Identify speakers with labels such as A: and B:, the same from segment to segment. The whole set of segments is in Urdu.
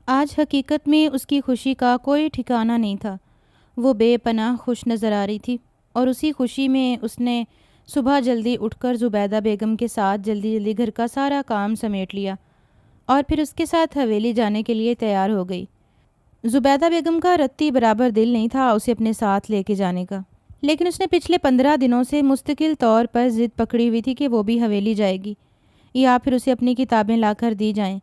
A: آج حقیقت میں اس کی خوشی کا کوئی ٹھکانہ نہیں تھا۔ وہ بے پناہ خوش نظر آ رہی تھی اور اسی خوشی میں اس نے صبح جلدی اٹھ کر زبیدہ بیگم کے ساتھ جلدی جلدی گھر کا سارا کام سمیٹ لیا اور پھر اس کے ساتھ حویلی جانے کے لیے تیار ہو گئی۔ زبیدہ بیگم کا رتی برابر دل نہیں تھا اسے اپنے ساتھ لے کے جانے کا، لیکن اس نے پچھلے 15 دنوں سے مستقل طور پر ضد پکڑی ہوئی تھی کہ وہ بھی حویلی جائے گی یا پھر اسے اپنی کتابیں لا کر دی جائیں۔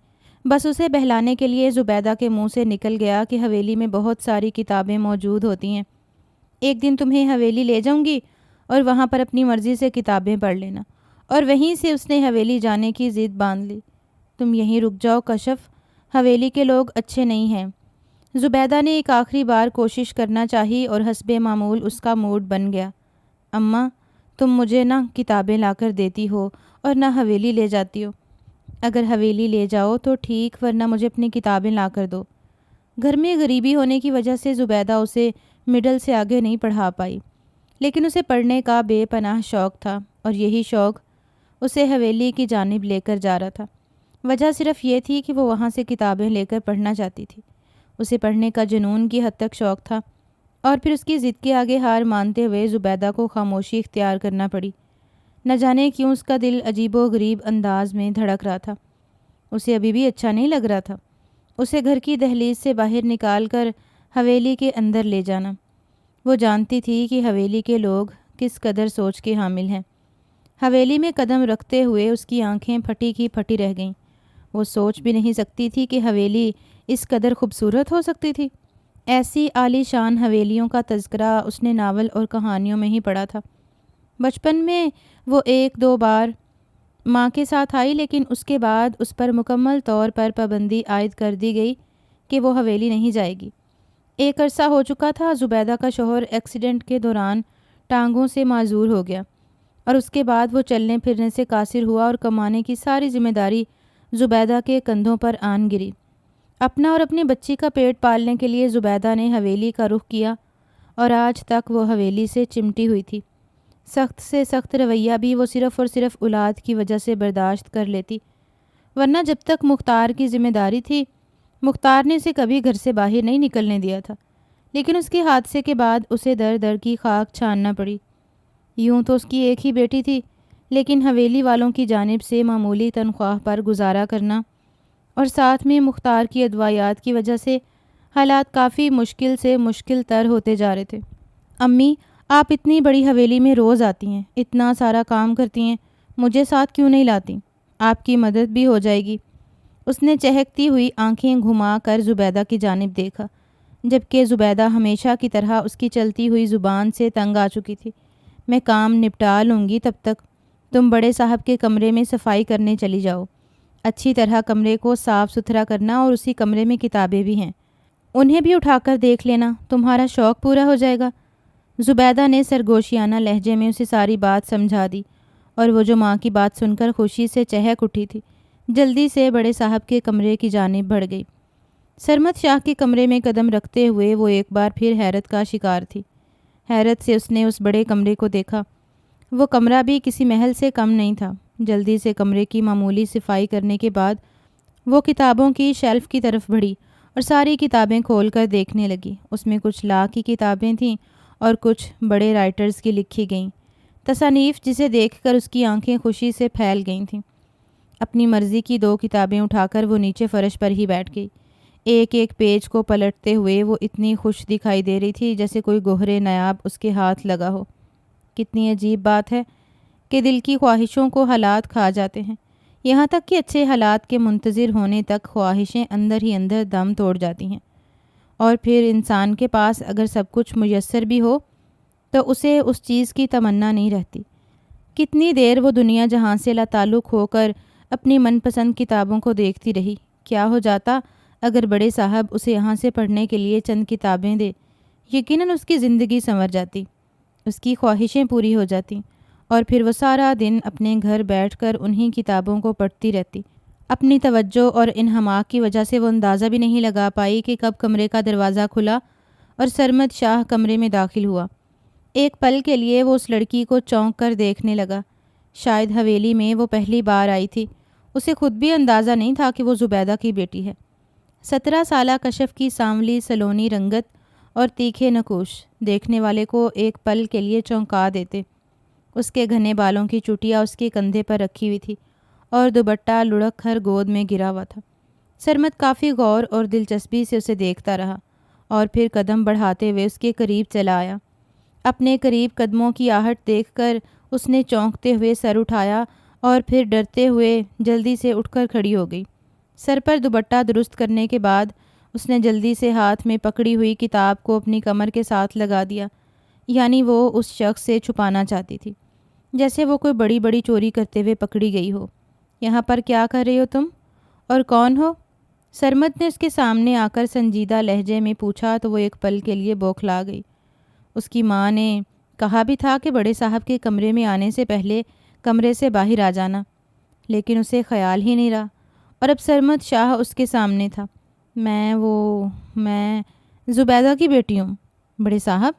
A: بس اسے بہلانے کے لیے زبیدہ کے منہ سے نکل گیا کہ حویلی میں بہت ساری کتابیں موجود ہوتی ہیں، ایک دن تمہیں حویلی لے جاؤں گی اور وہاں پر اپنی مرضی سے کتابیں پڑھ لینا۔ اور وہیں سے اس نے حویلی جانے کی ضد باندھ لی۔ تم یہیں رک جاؤ کشف، حویلی کے لوگ اچھے نہیں ہیں۔ زبیدہ نے ایک آخری بار کوشش کرنا چاہی اور حسب معمول اس کا موڈ بن گیا۔ اماں، تم مجھے نہ کتابیں لا کر دیتی ہو اور نہ حویلی لے جاتی ہو۔ اگر حویلی لے جاؤ تو ٹھیک، ورنہ مجھے اپنی کتابیں لا کر دو۔ گھر میں غریبی ہونے کی وجہ سے زبیدہ اسے مڈل سے آگے نہیں پڑھا پائی، لیکن اسے پڑھنے کا بے پناہ شوق تھا اور یہی شوق اسے حویلی کی جانب لے کر جا رہا تھا۔ وجہ صرف یہ تھی کہ وہ وہاں سے کتابیں لے کر پڑھنا چاہتی تھی۔ اسے پڑھنے کا جنون کی حد تک شوق تھا اور پھر اس کی ضد کے آگے ہار مانتے ہوئے زبیدہ کو خاموشی اختیار کرنا پڑی۔ نہ جانے کیوں اس کا دل عجیب و غریب انداز میں دھڑک رہا تھا۔ اسے ابھی بھی اچھا نہیں لگ رہا تھا اسے گھر کی دہلیز سے باہر نکال کر حویلی کے اندر لے جانا۔ وہ جانتی تھی کہ حویلی کے لوگ کس قدر سوچ کے حامل ہیں۔ حویلی میں قدم رکھتے ہوئے اس کی آنکھیں پھٹی کی پھٹی رہ گئیں۔ وہ سوچ بھی نہیں سکتی تھی کہ حویلی اس قدر خوبصورت ہو سکتی تھی۔ ایسی عالی شان حویلیوں کا تذکرہ اس نے ناول اور کہانیوں میں ہی پڑھا تھا۔ بچپن میں وہ ایک دو بار ماں کے ساتھ آئی، لیکن اس کے بعد اس پر مکمل طور پر پابندی عائد کر دی گئی کہ وہ حویلی نہیں جائے گی۔ ایک عرصہ ہو چکا تھا زبیدہ کا شوہر ایکسیڈنٹ کے دوران ٹانگوں سے معذور ہو گیا اور اس کے بعد وہ چلنے پھرنے سے قاصر ہوا اور کمانے کی ساری ذمہ داری زبیدہ کے کندھوں پر آن گری۔ اپنا اور اپنی بچی کا پیٹ پالنے کے لیے زبیدہ نے حویلی کا رخ کیا اور آج تک وہ حویلی سے چمٹی ہوئی تھی۔ سخت سے سخت رویہ بھی وہ صرف اور صرف اولاد کی وجہ سے برداشت کر لیتی، ورنہ جب تک مختار کی ذمہ داری تھی مختار نے اسے کبھی گھر سے باہر نہیں نکلنے دیا تھا، لیکن اس کے حادثے کے بعد اسے در در کی خاک چھاننا پڑی۔ یوں تو اس کی ایک ہی بیٹی تھی، لیکن حویلی والوں کی جانب سے معمولی تنخواہ پر گزارا کرنا اور ساتھ میں مختار کی ادویات کی وجہ سے حالات کافی مشکل سے مشکل تر ہوتے جا رہے تھے۔ امی، آپ اتنی بڑی حویلی میں روز آتی ہیں، اتنا سارا کام کرتی ہیں، مجھے ساتھ کیوں نہیں لاتی؟ آپ کی مدد بھی ہو جائے گی۔ اس نے چہکتی ہوئی آنکھیں گھما کر زبیدہ کی جانب دیکھا، جبکہ زبیدہ ہمیشہ کی طرح اس کی چلتی ہوئی زبان سے تنگ آ چکی تھی۔ میں کام نپٹا لوں گی، تب تک تم بڑے صاحب کے کمرے میں صفائی کرنے چلی جاؤ۔ اچھی طرح کمرے کو صاف ستھرا کرنا، اور اسی کمرے میں کتابیں بھی ہیں، انہیں بھی اٹھا کر دیکھ لینا، تمہارا شوق پورا ہو جائے گا۔ زبیدہ نے سرگوشیانہ لہجے میں اسے ساری بات سمجھا دی اور وہ جو ماں کی بات سن کر خوشی سے چہک اٹھی تھی، جلدی سے بڑے صاحب کے کمرے کی جانب بڑھ گئی۔ سرمد شاہ کے کمرے میں قدم رکھتے ہوئے وہ ایک بار پھر حیرت کا شکار تھی۔ حیرت سے اس نے اس بڑے کمرے کو دیکھا۔ وہ کمرہ بھی کسی محل سے کم نہیں تھا۔ جلدی سے کمرے کی معمولی صفائی کرنے کے بعد وہ کتابوں کی شیلف کی طرف بڑھی اور ساری کتابیں کھول کر دیکھنے لگی۔ اس میں کچھ لا کی کتابیں تھیں اور کچھ بڑے رائٹرز کی لکھی گئیں تصانیف، جسے دیکھ کر اس کی آنکھیں خوشی سے پھیل گئی تھیں۔ اپنی مرضی کی 2 کتابیں اٹھا کر وہ نیچے فرش پر ہی بیٹھ گئی۔ ایک ایک پیج کو پلٹتے ہوئے وہ اتنی خوش دکھائی دے رہی تھی جیسے کوئی گوہر نایاب اس کے ہاتھ لگا ہو۔ کتنی عجیب بات ہے کہ دل کی خواہشوں کو حالات کھا جاتے ہیں، یہاں تک کہ اچھے حالات کے منتظر ہونے تک خواہشیں اندر ہی اندر دم توڑ جاتی ہیں، اور پھر انسان کے پاس اگر سب کچھ میسر بھی ہو تو اسے اس چیز کی تمنا نہیں رہتی۔ کتنی دیر وہ دنیا جہاں سے لا تعلق ہو کر اپنی من پسند کتابوں کو دیکھتی رہی۔ کیا ہو جاتا اگر بڑے صاحب اسے یہاں سے پڑھنے کے لیے چند کتابیں دے؟ یقیناً اس کی زندگی سنور جاتی، اس کی خواہشیں پوری ہو جاتی، اور پھر وہ سارا دن اپنے گھر بیٹھ کر انہی کتابوں کو پڑھتی رہتی۔ اپنی توجہ اور انہماک کی وجہ سے وہ اندازہ بھی نہیں لگا پائی کہ کب کمرے کا دروازہ کھلا اور سرمد شاہ کمرے میں داخل ہوا۔ ایک پل کے لیے وہ اس لڑکی کو چونک کر دیکھنے لگا۔ شاید حویلی میں وہ پہلی بار آئی تھی، اسے خود بھی اندازہ نہیں تھا کہ وہ زبیدہ کی بیٹی ہے۔ 17 سالہ کشف کی سانولی سلونی رنگت اور تیکھے نقوش دیکھنے والے کو ایک پل کے لیے چونکا دیتے۔ اس کے گھنے بالوں کی چوٹیاں اس کے کندھے پر رکھی ہوئی تھی اور دوپٹہ لڑک کر گود میں گرا ہوا تھا۔ سرمد کافی غور اور دلچسپی سے اسے دیکھتا رہا اور پھر قدم بڑھاتے ہوئے اس کے قریب چلا آیا۔ اپنے قریب قدموں کی آہٹ دیکھ کر اس نے چونکتے ہوئے سر اٹھایا اور پھر ڈرتے ہوئے جلدی سے اٹھ کر کھڑی ہو گئی۔ سر پر دوپٹہ درست کرنے کے بعد اس نے جلدی سے ہاتھ میں پکڑی ہوئی کتاب کو اپنی کمر کے ساتھ لگا دیا، یعنی وہ اس شخص سے چھپانا چاہتی تھی، جیسے وہ کوئی بڑی بڑی چوری کرتے ہوئے پکڑی گئی ہو۔ یہاں پر کیا کر رہی ہو تم؟ اور کون ہو؟ سرمد نے اس کے سامنے آ کر سنجیدہ لہجے میں پوچھا تو وہ ایک پل کے لیے بوکھلا گئی۔ اس کی ماں نے کہا بھی تھا کہ بڑے صاحب کے کمرے میں آنے سے پہلے کمرے سے باہر آ جانا، لیکن اسے خیال ہی نہیں رہا، اور اب سرمد شاہ اس کے سامنے تھا۔ میں زبیدہ کی بیٹی ہوں بڑے صاحب،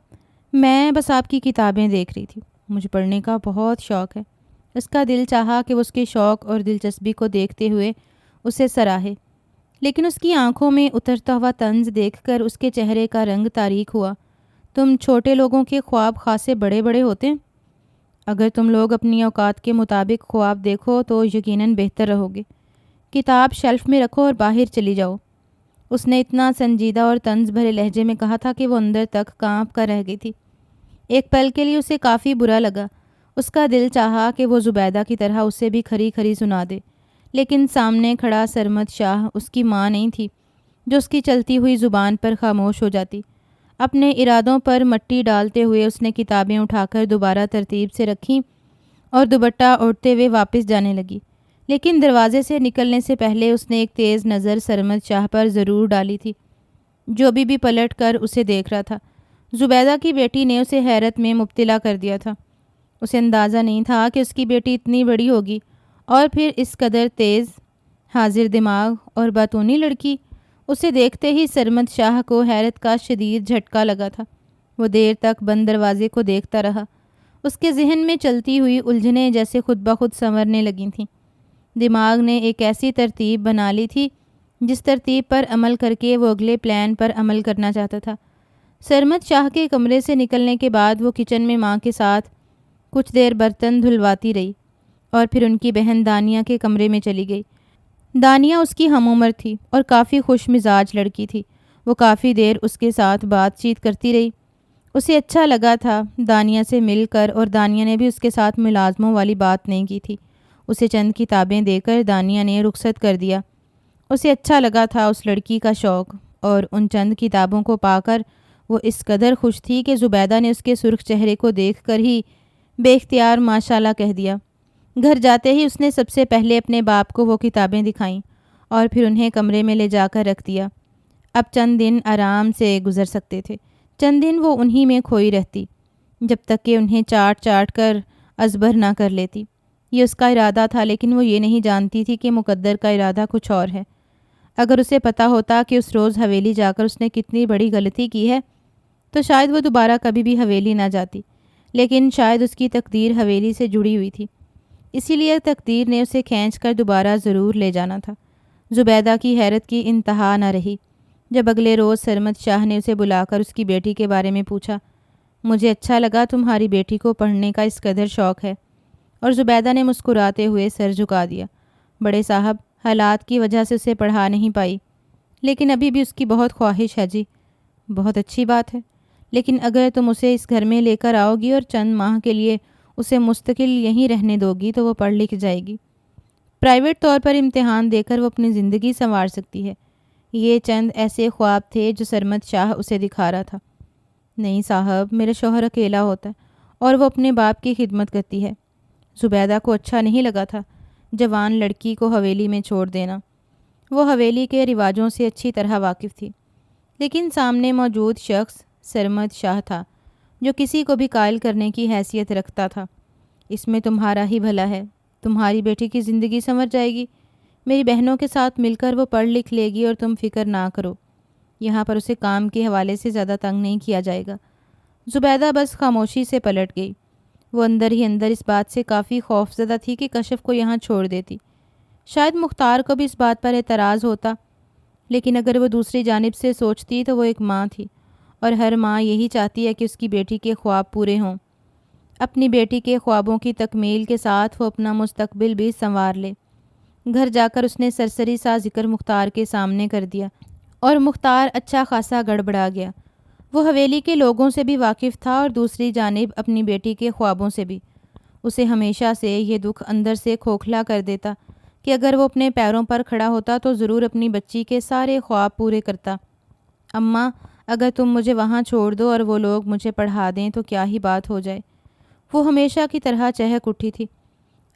A: میں بس آپ کی کتابیں دیکھ رہی تھی، مجھے پڑھنے کا بہت شوق ہے۔ اس کا دل چاہا کہ وہ اس کے شوق اور دلچسپی کو دیکھتے ہوئے اسے سراہے، لیکن اس کی آنکھوں میں اترتا ہوا طنز دیکھ کر اس کے چہرے کا رنگ تاریک ہوا۔ تم چھوٹے لوگوں کے خواب خاصے بڑے بڑے ہوتے ہیں۔ اگر تم لوگ اپنی اوقات کے مطابق خواب دیکھو تو یقیناً بہتر رہو گے۔ کتاب شیلف میں رکھو اور باہر چلی جاؤ۔ اس نے اتنا سنجیدہ اور طنز بھرے لہجے میں کہا تھا کہ وہ اندر تک کانپ کر رہ گئی تھی۔ ایک پل کے لیے اسے کافی برا لگا۔ اس کا دل چاہا کہ وہ زبیدہ کی طرح اسے بھی کھری کھری سنا دے، لیکن سامنے کھڑا سرمد شاہ اس کی ماں نہیں تھی جو اس کی چلتی ہوئی زبان پر خاموش ہو جاتی۔ اپنے ارادوں پر مٹی ڈالتے ہوئے اس نے کتابیں اٹھا کر دوبارہ ترتیب سے رکھیں اور دوپٹہ اوڑھتے ہوئے واپس جانے لگی، لیکن دروازے سے نکلنے سے پہلے اس نے ایک تیز نظر سرمد شاہ پر ضرور ڈالی تھی، جو بھی پلٹ کر اسے دیکھ رہا تھا۔ زبیدہ کی بیٹی نے اسے حیرت میں مبتلا کر دیا تھا۔ اسے اندازہ نہیں تھا کہ اس کی بیٹی اتنی بڑی ہوگی اور پھر اس قدر تیز، حاضر دماغ اور باتونی لڑکی۔ اسے دیکھتے ہی سرمد شاہ کو حیرت کا شدید جھٹکا لگا تھا۔ وہ دیر تک بند دروازے کو دیکھتا رہا۔ اس کے ذہن میں چلتی ہوئی الجھنیں جیسے خود بخود سنورنے لگی تھیں۔ دماغ نے ایک ایسی ترتیب بنا لی تھی جس ترتیب پر عمل کر کے وہ اگلے پلان پر عمل کرنا چاہتا تھا۔ سرمد شاہ کے کمرے سے نکلنے کے بعد وہ کچن میں ماں کے ساتھ کچھ دیر برتن دھلواتی رہی اور پھر ان کی بہن دانیہ کے کمرے میں چلی گئی۔ دانیہ اس کی ہم عمر تھی اور کافی خوش مزاج لڑکی تھی۔ وہ کافی دیر اس کے ساتھ بات چیت کرتی رہی۔ اسے اچھا لگا تھا دانیہ سے مل کر، اور دانیہ نے بھی اس کے ساتھ ملازموں والی بات نہیں کی تھی۔ اسے چند کتابیں دے کر دانیہ نے رخصت کر دیا۔ اسے اچھا لگا تھا اس لڑکی کا شوق، اور ان چند کتابوں کو پا کر وہ اس قدر خوش تھی کہ زبیدہ نے اس کے سرخ چہرے کو دیکھ کر ہی بے اختیار ماشاءاللہ کہہ دیا۔ گھر جاتے ہی اس نے سب سے پہلے اپنے باپ کو وہ کتابیں دکھائیں اور پھر انہیں کمرے میں لے جا کر رکھ دیا۔ اب چند دن آرام سے گزر سکتے تھے۔ چند دن وہ انہی میں کھوئی رہتی، جب تک کہ انہیں چاٹ چاٹ کر ازبر نہ کر لیتی۔ یہ اس کا ارادہ تھا، لیکن وہ یہ نہیں جانتی تھی کہ مقدر کا ارادہ کچھ اور ہے۔ اگر اسے پتہ ہوتا کہ اس روز حویلی جا کر اس نے کتنی بڑی غلطی کی ہے تو شاید وہ دوبارہ کبھی بھی حویلی نہ جاتی، لیکن شاید اس کی تقدیر حویلی سے جڑی ہوئی تھی، اسی لیے تقدیر نے اسے کھینچ کر دوبارہ ضرور لے جانا تھا۔ زبیدہ کی حیرت کی انتہا نہ رہی جب اگلے روز سرمد شاہ نے اسے بلا کر اس کی بیٹی کے بارے میں پوچھا۔ مجھے اچھا لگا تمہاری بیٹی کو پڑھنے کا اس قدر شوق ہے، اور زبیدہ نے مسکراتے ہوئے سر جھکا دیا۔ بڑے صاحب، حالات کی وجہ سے اسے پڑھا نہیں پائی، لیکن ابھی بھی اس کی بہت خواہش ہے۔ جی بہت اچھی بات ہے، لیکن اگر تم اسے اس گھر میں لے کر آؤ گی اور چند ماہ کے لیے اسے مستقل یہیں رہنے دو گی تو وہ پڑھ لکھ جائے گی۔ پرائیویٹ طور پر امتحان دے کر وہ اپنی زندگی سنوار سکتی ہے۔ یہ چند ایسے خواب تھے جو سرمد شاہ اسے دکھا رہا تھا۔ نہیں صاحب، میرا شوہر اکیلا ہوتا ہے اور وہ اپنے باپ کی خدمت کرتی ہے۔ زبیدہ کو اچھا نہیں لگا تھا جوان لڑکی کو حویلی میں چھوڑ دینا۔ وہ حویلی کے رواجوں سے اچھی طرح واقف تھی، لیکن سامنے موجود شخص سرمد شاہ تھا جو کسی کو بھی قائل کرنے کی حیثیت رکھتا تھا۔ اس میں تمہارا ہی بھلا ہے، تمہاری بیٹی کی زندگی سنور جائے گی، میری بہنوں کے ساتھ مل کر وہ پڑھ لکھ لے گی اور تم فکر نہ کرو۔ یہاں پر اسے کام کے حوالے سے زیادہ تنگ نہیں کیا جائے گا۔ زبیدہ بس خاموشی سے پلٹ گئی۔ وہ اندر ہی اندر اس بات سے کافی خوف زدہ تھی کہ کشف کو یہاں چھوڑ دیتی۔ شاید مختار کو بھی اس بات پر اعتراض ہوتا، لیکن اگر وہ دوسری جانب سے سوچتی تو وہ ایک ماں تھی، اور ہر ماں یہی چاہتی ہے کہ اس کی بیٹی کے خواب پورے ہوں۔ اپنی بیٹی کے خوابوں کی تکمیل کے ساتھ وہ اپنا مستقبل بھی سنوار لے۔ گھر جا کر اس نے سرسری سا ذکر مختار کے سامنے کر دیا، اور مختار اچھا خاصا گڑبڑا گیا۔ وہ حویلی کے لوگوں سے بھی واقف تھا اور دوسری جانب اپنی بیٹی کے خوابوں سے بھی۔ اسے ہمیشہ سے یہ دکھ اندر سے کھوکھلا کر دیتا کہ اگر وہ اپنے پیروں پر کھڑا ہوتا تو ضرور اپنی بچی کے سارے خواب پورے کرتا۔ اماں، اگر تم مجھے وہاں چھوڑ دو اور وہ لوگ مجھے پڑھا دیں تو کیا ہی بات ہو جائے۔ وہ ہمیشہ کی طرح چہک اٹھی تھی۔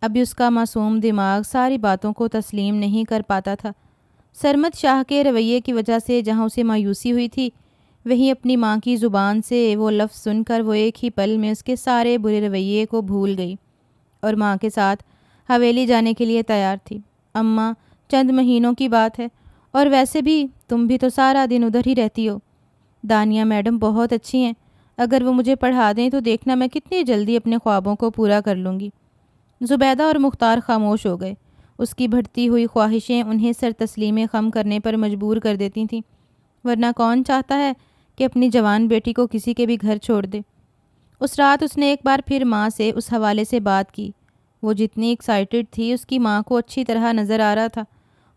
A: ابھی اس کا معصوم دماغ ساری باتوں کو تسلیم نہیں کر پاتا تھا۔ سرمد شاہ کے رویے کی وجہ سے جہاں اسے مایوسی ہوئی تھی، وہیں اپنی ماں کی زبان سے وہ لفظ سن کر وہ ایک ہی پل میں اس کے سارے برے رویے کو بھول گئی اور ماں کے ساتھ حویلی جانے کے لیے تیار تھی۔ اماں، چند مہینوں کی بات ہے، اور ویسے بھی تم بھی تو سارا دن ادھر ہی رہتی ہو۔ دانیہ میڈم بہت اچھی ہیں، اگر وہ مجھے پڑھا دیں تو دیکھنا میں کتنی جلدی اپنے خوابوں کو پورا کر لوں گی۔ زبیدہ اور مختار خاموش ہو گئے۔ اس کی بڑھتی ہوئی خواہشیں انہیں سر تسلیم خم کرنے پر مجبور کر دیتی تھیں، ورنہ کون چاہتا ہے کہ اپنی جوان بیٹی کو کسی کے بھی گھر چھوڑ دے۔ اس رات اس نے ایک بار پھر ماں سے اس حوالے سے بات کی۔ وہ جتنی ایکسائٹڈ تھی اس کی ماں کو اچھی طرح نظر آ رہا تھا،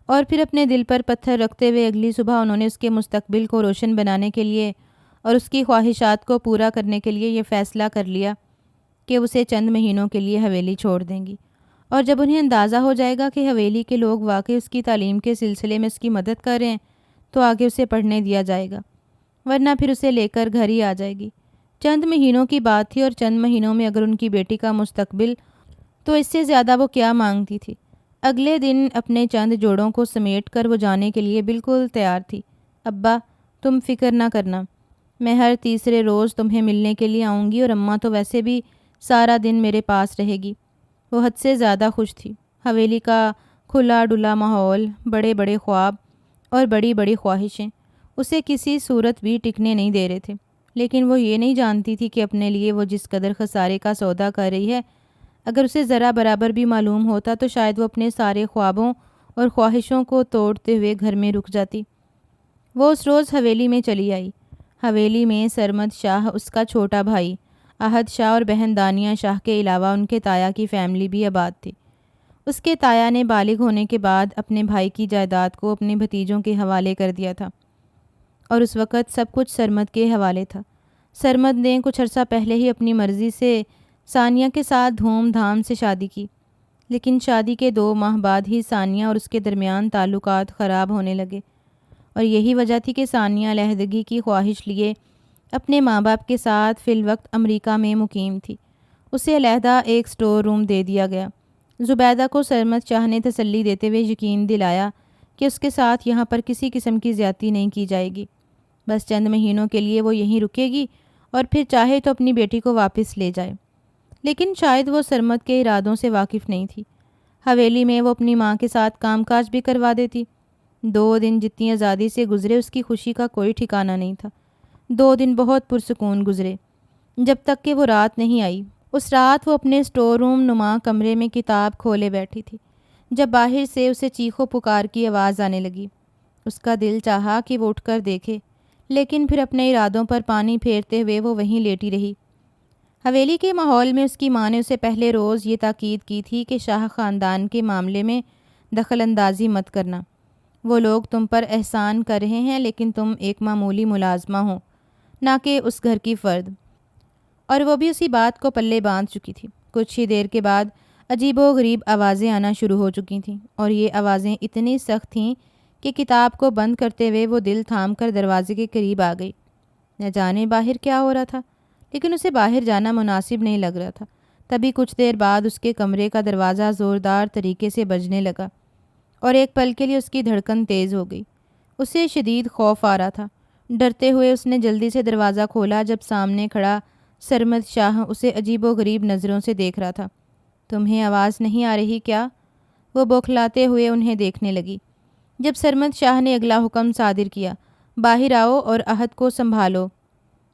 A: اور پھر اپنے دل پر پتھر رکھتے ہوئے اگلی صبح انہوں نے اس کے مستقبل کو روشن بنانے کے لیے اور اس کی خواہشات کو پورا کرنے کے لیے یہ فیصلہ کر لیا کہ اسے چند مہینوں کے لیے حویلی چھوڑ دیں گی، اور جب انہیں اندازہ ہو جائے گا کہ حویلی کے لوگ واقعی اس کی تعلیم کے سلسلے میں اس کی مدد کر رہے ہیں تو آگے اسے پڑھنے دیا جائے گا، ورنہ پھر اسے لے کر گھر ہی آ جائے گی۔ چند مہینوں کی بات تھی، اور چند مہینوں میں اگر ان کی بیٹی کا مستقبل، تو اس سے زیادہ وہ کیا مانگتی تھی۔ اگلے دن اپنے چند جوڑوں کو سمیٹ کر وہ جانے کے لیے بالکل تیار تھی۔ ابا، تم فکر نہ کرنا، میں ہر تیسرے روز تمہیں ملنے کے لیے آؤں گی، اور اماں تو ویسے بھی سارا دن میرے پاس رہے گی۔ وہ حد سے زیادہ خوش تھی۔ حویلی کا کھلا ڈلا ماحول، بڑے بڑے خواب اور بڑی بڑی خواہشیں اسے کسی صورت بھی ٹکنے نہیں دے رہے تھے، لیکن وہ یہ نہیں جانتی تھی کہ اپنے لیے وہ جس قدر خسارے کا سودا کر رہی ہے، اگر اسے ذرا برابر بھی معلوم ہوتا تو شاید وہ اپنے سارے خوابوں اور خواہشوں کو توڑتے ہوئے گھر میں رک جاتی۔ وہ اس روز حویلی میں چلی آئی۔ حویلی میں سرمد شاہ، اس کا چھوٹا بھائی احد شاہ اور بہن دانیہ شاہ کے علاوہ ان کے تایا کی فیملی بھی آباد تھی۔ اس کے تایا نے بالغ ہونے کے بعد اپنے بھائی کی جائیداد کو اپنے بھتیجوں کے حوالے کر دیا تھا، اور اس وقت سب کچھ سرمد کے حوالے تھا۔ سرمد نے کچھ عرصہ پہلے ہی اپنی مرضی سے ثانیہ کے ساتھ دھوم دھام سے شادی کی، لیکن شادی کے 2 ماہ بعد ہی ثانیہ اور اس کے درمیان تعلقات خراب ہونے لگے، اور یہی وجہ تھی کہ ثانیہ علیحدگی کی خواہش لیے اپنے ماں باپ کے ساتھ فی الوقت امریکہ میں مقیم تھی۔ اسے علیحدہ ایک سٹور روم دے دیا گیا۔ زبیدہ کو سرمد شاہ نے تسلی دیتے ہوئے یقین دلایا کہ اس کے ساتھ یہاں پر کسی قسم کی زیادتی نہیں کی جائے گی، بس چند مہینوں کے لیے وہ یہیں رکے گی اور پھر چاہے تو اپنی بیٹی کو واپس لے جائے۔ لیکن شاید وہ سرمد کے ارادوں سے واقف نہیں تھی۔ حویلی میں وہ اپنی ماں کے ساتھ کام کاج بھی کروا دیتی۔ 2 دن جتنی آزادی سے گزرے اس کی خوشی کا کوئی ٹھکانہ نہیں تھا۔ 2 دن بہت پرسکون گزرے، جب تک کہ وہ رات نہیں آئی۔ اس رات وہ اپنے سٹور روم نما کمرے میں کتاب کھولے بیٹھی تھی جب باہر سے اسے چیخ و پکار کی آواز آنے لگی۔ اس کا دل چاہا کہ وہ اٹھ کر دیکھے، لیکن پھر اپنے ارادوں پر پانی پھیرتے ہوئے وہ وہیں لیٹی رہی۔ حویلی کے ماحول میں اس کی ماں نے اسے پہلے روز یہ تاکید کی تھی کہ شاہ خاندان کے معاملے میں دخل اندازی مت کرنا۔ وہ لوگ تم پر احسان کر رہے ہیں، لیکن تم ایک معمولی ملازمہ ہو، نہ کہ اس گھر کی فرد۔ اور وہ بھی اسی بات کو پلے باندھ چکی تھی۔ کچھ ہی دیر کے بعد عجیب و غریب آوازیں آنا شروع ہو چکی تھیں، اور یہ آوازیں اتنی سخت تھیں کہ کتاب کو بند کرتے ہوئے وہ دل تھام کر دروازے کے قریب آ گئی۔ نہ جانے باہر کیا ہو رہا تھا، لیکن اسے باہر جانا مناسب نہیں لگ رہا تھا۔ تبھی کچھ دیر بعد اس کے کمرے کا دروازہ زوردار طریقے سے بجنے لگا، اور ایک پل کے لیے اس کی دھڑکن تیز ہو گئی۔ اسے شدید خوف آ رہا تھا۔ ڈرتے ہوئے اس نے جلدی سے دروازہ کھولا، جب سامنے کھڑا سرمد شاہ اسے عجیب و غریب نظروں سے دیکھ رہا تھا۔ تمہیں آواز نہیں آ رہی کیا؟ وہ بوکھلاتے ہوئے انہیں دیکھنے لگی۔ جب سرمد شاہ نے اگلا حکم صادر کیا، باہر آؤ اور احد کو سنبھالو،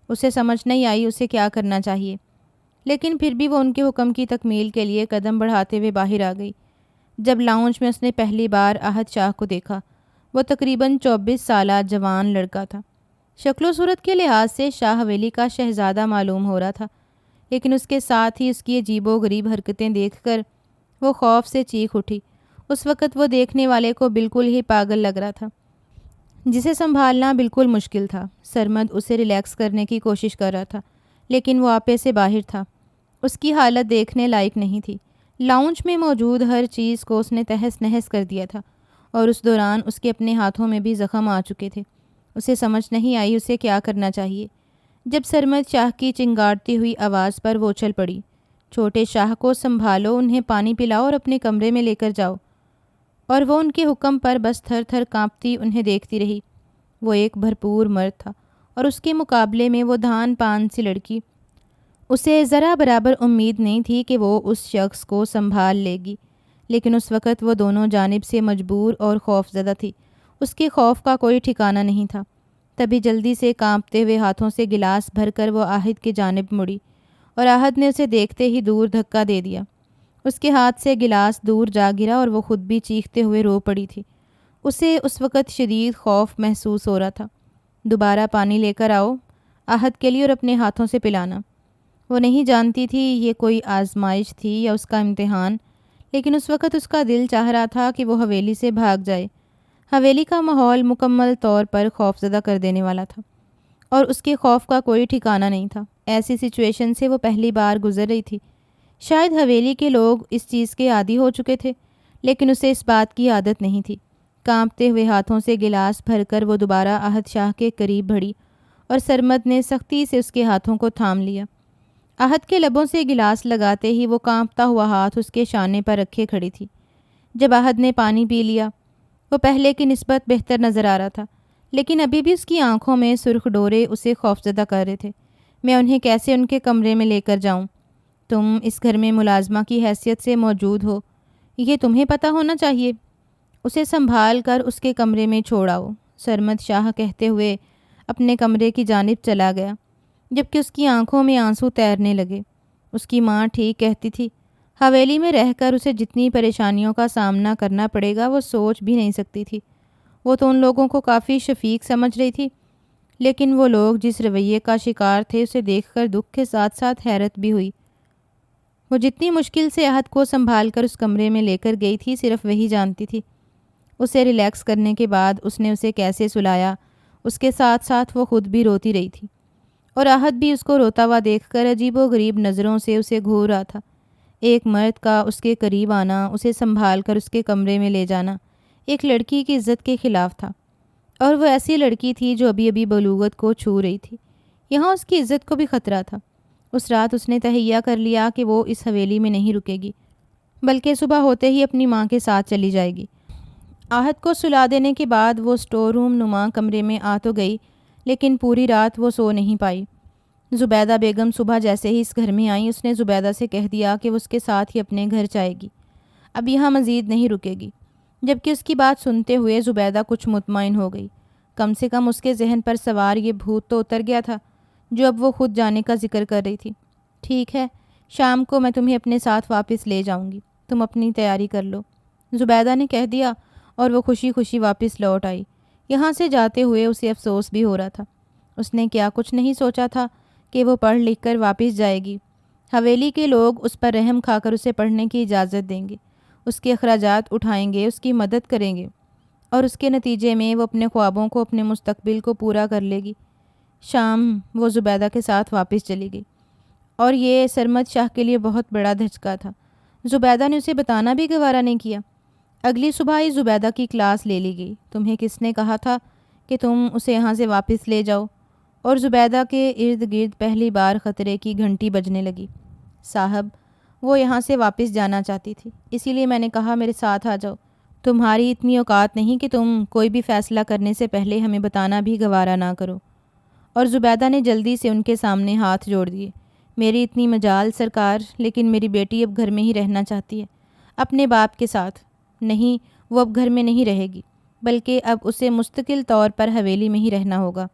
A: اسے سمجھ نہیں آئی اسے کیا کرنا چاہیے، لیکن پھر بھی وہ ان کے حکم کی تکمیل کے لیے قدم بڑھاتے ہوئے باہر آ گئی۔ جب لاؤنج میں اس نے پہلی بار احد شاہ کو دیکھا، وہ تقریباً 24 سالہ جوان لڑکا تھا۔ شکل و صورت کے لحاظ سے شاہ حویلی کا شہزادہ معلوم ہو رہا تھا، لیکن اس کے ساتھ ہی اس کی عجیب و غریب حرکتیں دیکھ کر وہ خوف سے چیخ اٹھی۔ اس وقت وہ دیکھنے والے کو بالکل ہی پاگل لگ رہا تھا، جسے سنبھالنا بالکل مشکل تھا۔ سرمد اسے ریلیکس کرنے کی کوشش کر رہا تھا، لیکن وہ آپے سے باہر تھا۔ اس کی حالت دیکھنے لائق نہیں تھی۔ لاؤنج میں موجود ہر چیز کو اس نے تہس نہس کر دیا تھا، اور اس دوران اس کے اپنے ہاتھوں میں بھی زخم آ چکے تھے۔ اسے سمجھ نہیں آئی اسے کیا کرنا چاہیے۔ جب سرمد شاہ کی چنگاڑتی ہوئی آواز پر وہ اچھل پڑی، چھوٹے شاہ کو سنبھالو، انہیں پانی پلاؤ اور اپنے کمرے میں لے کر جاؤ۔ اور وہ ان کے حکم پر بس تھر تھر کانپتی انہیں دیکھتی رہی۔ وہ ایک بھرپور مرد تھا، اور اس کے مقابلے میں وہ دھان پان سی لڑکی۔ اسے ذرا برابر امید نہیں تھی کہ وہ اس شخص کو سنبھال لے گی، لیکن اس وقت وہ دونوں جانب سے مجبور اور خوف زدہ تھی۔ اس کے خوف کا کوئی ٹھکانہ نہیں تھا۔ تبھی جلدی سے کانپتے ہوئے ہاتھوں سے گلاس بھر کر وہ آہد کی جانب مڑی، اور آہد نے اسے دیکھتے ہی دور دھکا دے دیا۔ اس کے ہاتھ سے گلاس دور جا گرا اور وہ خود بھی چیختے ہوئے رو پڑی تھی۔ اسے اس وقت شدید خوف محسوس ہو رہا تھا۔ دوبارہ پانی لے کر آؤ آہد کے لیے، اور اپنے ہاتھوں سے پلانا۔ وہ نہیں جانتی تھی یہ کوئی آزمائش تھی یا اس کا امتحان، لیکن اس وقت اس کا دل چاہ رہا تھا کہ وہ حویلی سے بھاگ جائے۔ حویلی کا ماحول مکمل طور پر خوف زدہ کر دینے والا تھا، اور اس کے خوف کا کوئی ٹھکانہ نہیں تھا۔ ایسی سچویشن سے وہ پہلی بار گزر رہی تھی۔ شاید حویلی کے لوگ اس چیز کے عادی ہو چکے تھے، لیکن اسے اس بات کی عادت نہیں تھی۔ کانپتے ہوئے ہاتھوں سے گلاس بھر کر وہ دوبارہ آہد شاہ کے قریب بڑھی، اور سرمد نے سختی سے اس کے ہاتھوں کو تھام لیا۔ آہد کے لبوں سے گلاس لگاتے ہی وہ کانپتا ہوا ہاتھ اس کے شانے پر رکھے کھڑی تھی۔ جب آہد نے پانی پی لیا، وہ پہلے کی نسبت بہتر نظر آ رہا تھا، لیکن ابھی بھی اس کی آنکھوں میں سرخ ڈورے اسے خوفزدہ کر رہے تھے۔ میں انہیں کیسے ان کے کمرے میں لے کر جاؤں؟ تم اس گھر میں ملازمہ کی حیثیت سے موجود ہو، یہ تمہیں پتہ ہونا چاہیے۔ اسے سنبھال کر اس کے کمرے میں چھوڑاؤ، سرمد شاہ کہتے ہوئے اپنے کمرے کی جانب چلا گیا، جبکہ اس کی آنکھوں میں آنسو تیرنے لگے۔ اس کی ماں ٹھیک کہتی تھی، حویلی میں رہ کر اسے جتنی پریشانیوں کا سامنا کرنا پڑے گا وہ سوچ بھی نہیں سکتی تھی۔ وہ تو ان لوگوں کو کافی شفیق سمجھ رہی تھی، لیکن وہ لوگ جس رویے کا شکار تھے اسے دیکھ کر دکھ کے ساتھ ساتھ حیرت بھی ہوئی۔ وہ جتنی مشکل سے احد کو سنبھال کر اس کمرے میں لے کر گئی تھی صرف وہی جانتی تھی۔ اسے ریلیکس کرنے کے بعد اس نے اسے کیسے سلایا، اس کے ساتھ ساتھ وہ خود بھی روتی رہی تھی، اور احد بھی اس کو روتا ہوا دیکھ کر عجیب و غریب نظروں سے اسے گھور رہا تھا۔ ایک مرد کا اس کے قریب آنا، اسے سنبھال کر اس کے کمرے میں لے جانا، ایک لڑکی کی عزت کے خلاف تھا، اور وہ ایسی لڑکی تھی جو ابھی ابھی بلوغت کو چھو رہی تھی۔ یہاں اس کی عزت کو بھی خطرہ تھا۔ اس رات اس نے تہیہ کر لیا کہ وہ اس حویلی میں نہیں رکے گی، بلکہ صبح ہوتے ہی اپنی ماں کے ساتھ چلی جائے گی۔ آہد کو سلا دینے کے بعد وہ اسٹور روم نما کمرے میں آ تو گئی، لیکن پوری رات وہ سو نہیں پائی۔ زبیدہ بیگم صبح جیسے ہی اس گھر میں آئیں، اس نے زبیدہ سے کہہ دیا کہ وہ اس کے ساتھ ہی اپنے گھر جائے گی، اب یہاں مزید نہیں رکے گی۔ جبکہ اس کی بات سنتے ہوئے زبیدہ کچھ مطمئن ہو گئی۔ کم سے کم اس کے ذہن پر سوار یہ بھوت تو اتر گیا تھا جو اب وہ خود جانے کا ذکر کر رہی تھی۔ ٹھیک ہے، شام کو میں تمہیں اپنے ساتھ واپس لے جاؤں گی، تم اپنی تیاری کر لو، زبیدہ نے کہہ دیا، اور وہ خوشی خوشی واپس لوٹ آئی۔ یہاں سے جاتے ہوئے اسے افسوس بھی ہو رہا تھا۔ اس نے کیا کچھ نہیں سوچا تھا کہ وہ پڑھ لکھ کر واپس جائے گی۔ حویلی کے لوگ اس پر رحم کھا کر اسے پڑھنے کی اجازت دیں گے، اس کے اخراجات اٹھائیں گے، اس کی مدد کریں گے، اور اس کے نتیجے میں وہ اپنے خوابوں کو، اپنے مستقبل کو پورا کر لے گی۔ شام وہ زبیدہ کے ساتھ واپس چلی گئی، اور یہ سرمد شاہ کے لیے بہت بڑا دھچکا تھا۔ زبیدہ نے اسے بتانا بھی گوارا نہیں کیا۔ اگلی صبح ہی زبیدہ کی کلاس لے لی گئی۔ تمہیں کس نے کہا تھا کہ تم اسے یہاں سے واپس لے جاؤ؟ اور زبیدہ کے ارد گرد پہلی بار خطرے کی گھنٹی بجنے لگی۔ صاحب، وہ یہاں سے واپس جانا چاہتی تھی، اسی لیے میں نے کہا میرے ساتھ آ جاؤ۔ تمہاری اتنی اوقات نہیں کہ تم کوئی بھی فیصلہ کرنے سے پہلے ہمیں بتانا بھی گوارا نہ کرو۔ اور زبیدہ نے جلدی سے ان کے سامنے ہاتھ جوڑ دیے۔ میری اتنی مجال سرکار، لیکن میری بیٹی اب گھر میں ہی رہنا چاہتی ہے، اپنے باپ کے ساتھ۔ نہیں، وہ اب گھر میں نہیں رہے گی، بلکہ اب اسے مستقل طور پر حویلی میں ہی رہنا ہوگا۔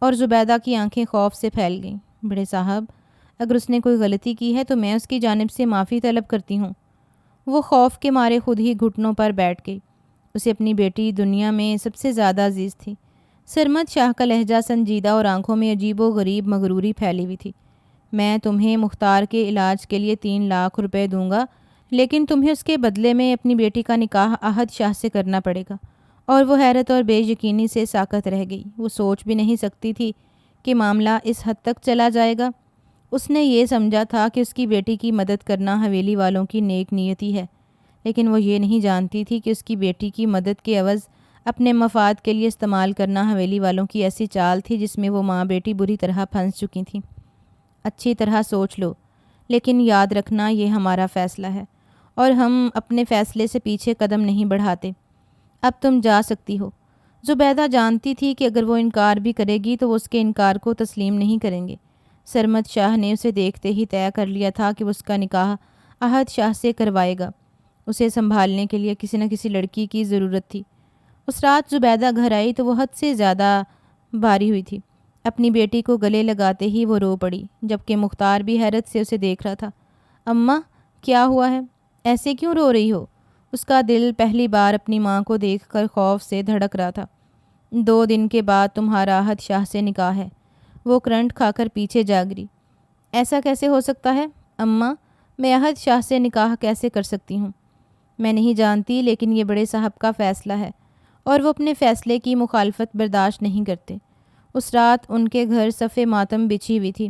A: اور زبیدہ کی آنکھیں خوف سے پھیل گئیں۔ بڑے صاحب، اگر اس نے کوئی غلطی کی ہے تو میں اس کی جانب سے معافی طلب کرتی ہوں۔ وہ خوف کے مارے خود ہی گھٹنوں پر بیٹھ گئی۔ اسے اپنی بیٹی دنیا میں سب سے زیادہ عزیز تھی۔ سرمد شاہ کا لہجہ سنجیدہ اور آنکھوں میں عجیب و غریب مغروری پھیلی ہوئی تھی۔ میں تمہیں مختار کے علاج کے لیے 3 لاکھ روپے دوں گا، لیکن تمہیں اس کے بدلے میں اپنی بیٹی کا نکاح احد شاہ سے کرنا پڑے گا۔ اور وہ حیرت اور بے یقینی سے ساکت رہ گئی۔ وہ سوچ بھی نہیں سکتی تھی کہ معاملہ اس حد تک چلا جائے گا۔ اس نے یہ سمجھا تھا کہ اس کی بیٹی کی مدد کرنا حویلی والوں کی نیک نیتی ہے، لیکن وہ یہ نہیں جانتی تھی کہ اس کی بیٹی کی مدد کے عوض اپنے مفاد کے لیے استعمال کرنا حویلی والوں کی ایسی چال تھی جس میں وہ ماں بیٹی بری طرح پھنس چکی تھیں۔ اچھی طرح سوچ لو، لیکن یاد رکھنا یہ ہمارا فیصلہ ہے اور ہم اپنے فیصلے سے پیچھے قدم نہیں بڑھاتے۔ اب تم جا سکتی ہو۔ زبیدہ جانتی تھی کہ اگر وہ انکار بھی کرے گی تو وہ اس کے انکار کو تسلیم نہیں کریں گے۔ سرمد شاہ نے اسے دیکھتے ہی طے کر لیا تھا کہ وہ اس کا نکاح احد شاہ سے کروائے گا۔ اسے سنبھالنے کے لیے کسی نہ کسی لڑکی کی ضرورت تھی۔ اس رات زبیدہ گھر آئی تو وہ حد سے زیادہ بھاری ہوئی تھی۔ اپنی بیٹی کو گلے لگاتے ہی وہ رو پڑی، جبکہ مختار بھی حیرت سے اسے دیکھ رہا تھا۔ اماں، کیا ہوا ہے؟ ایسے کیوں رو رہی ہو؟ اس کا دل پہلی بار اپنی ماں کو دیکھ کر خوف سے دھڑک رہا تھا۔ 2 دن کے بعد تمہارا احد شاہ سے نکاح ہے۔ وہ کرنٹ کھا کر پیچھے جا گری۔ ایسا کیسے ہو سکتا ہے اماں؟ میں احد شاہ سے نکاح کیسے کر سکتی ہوں؟ میں نہیں جانتی، لیکن یہ بڑے صاحب کا فیصلہ ہے اور وہ اپنے فیصلے کی مخالفت برداشت نہیں کرتے۔ اس رات ان کے گھر صف ماتم بچھی ہوئی تھی۔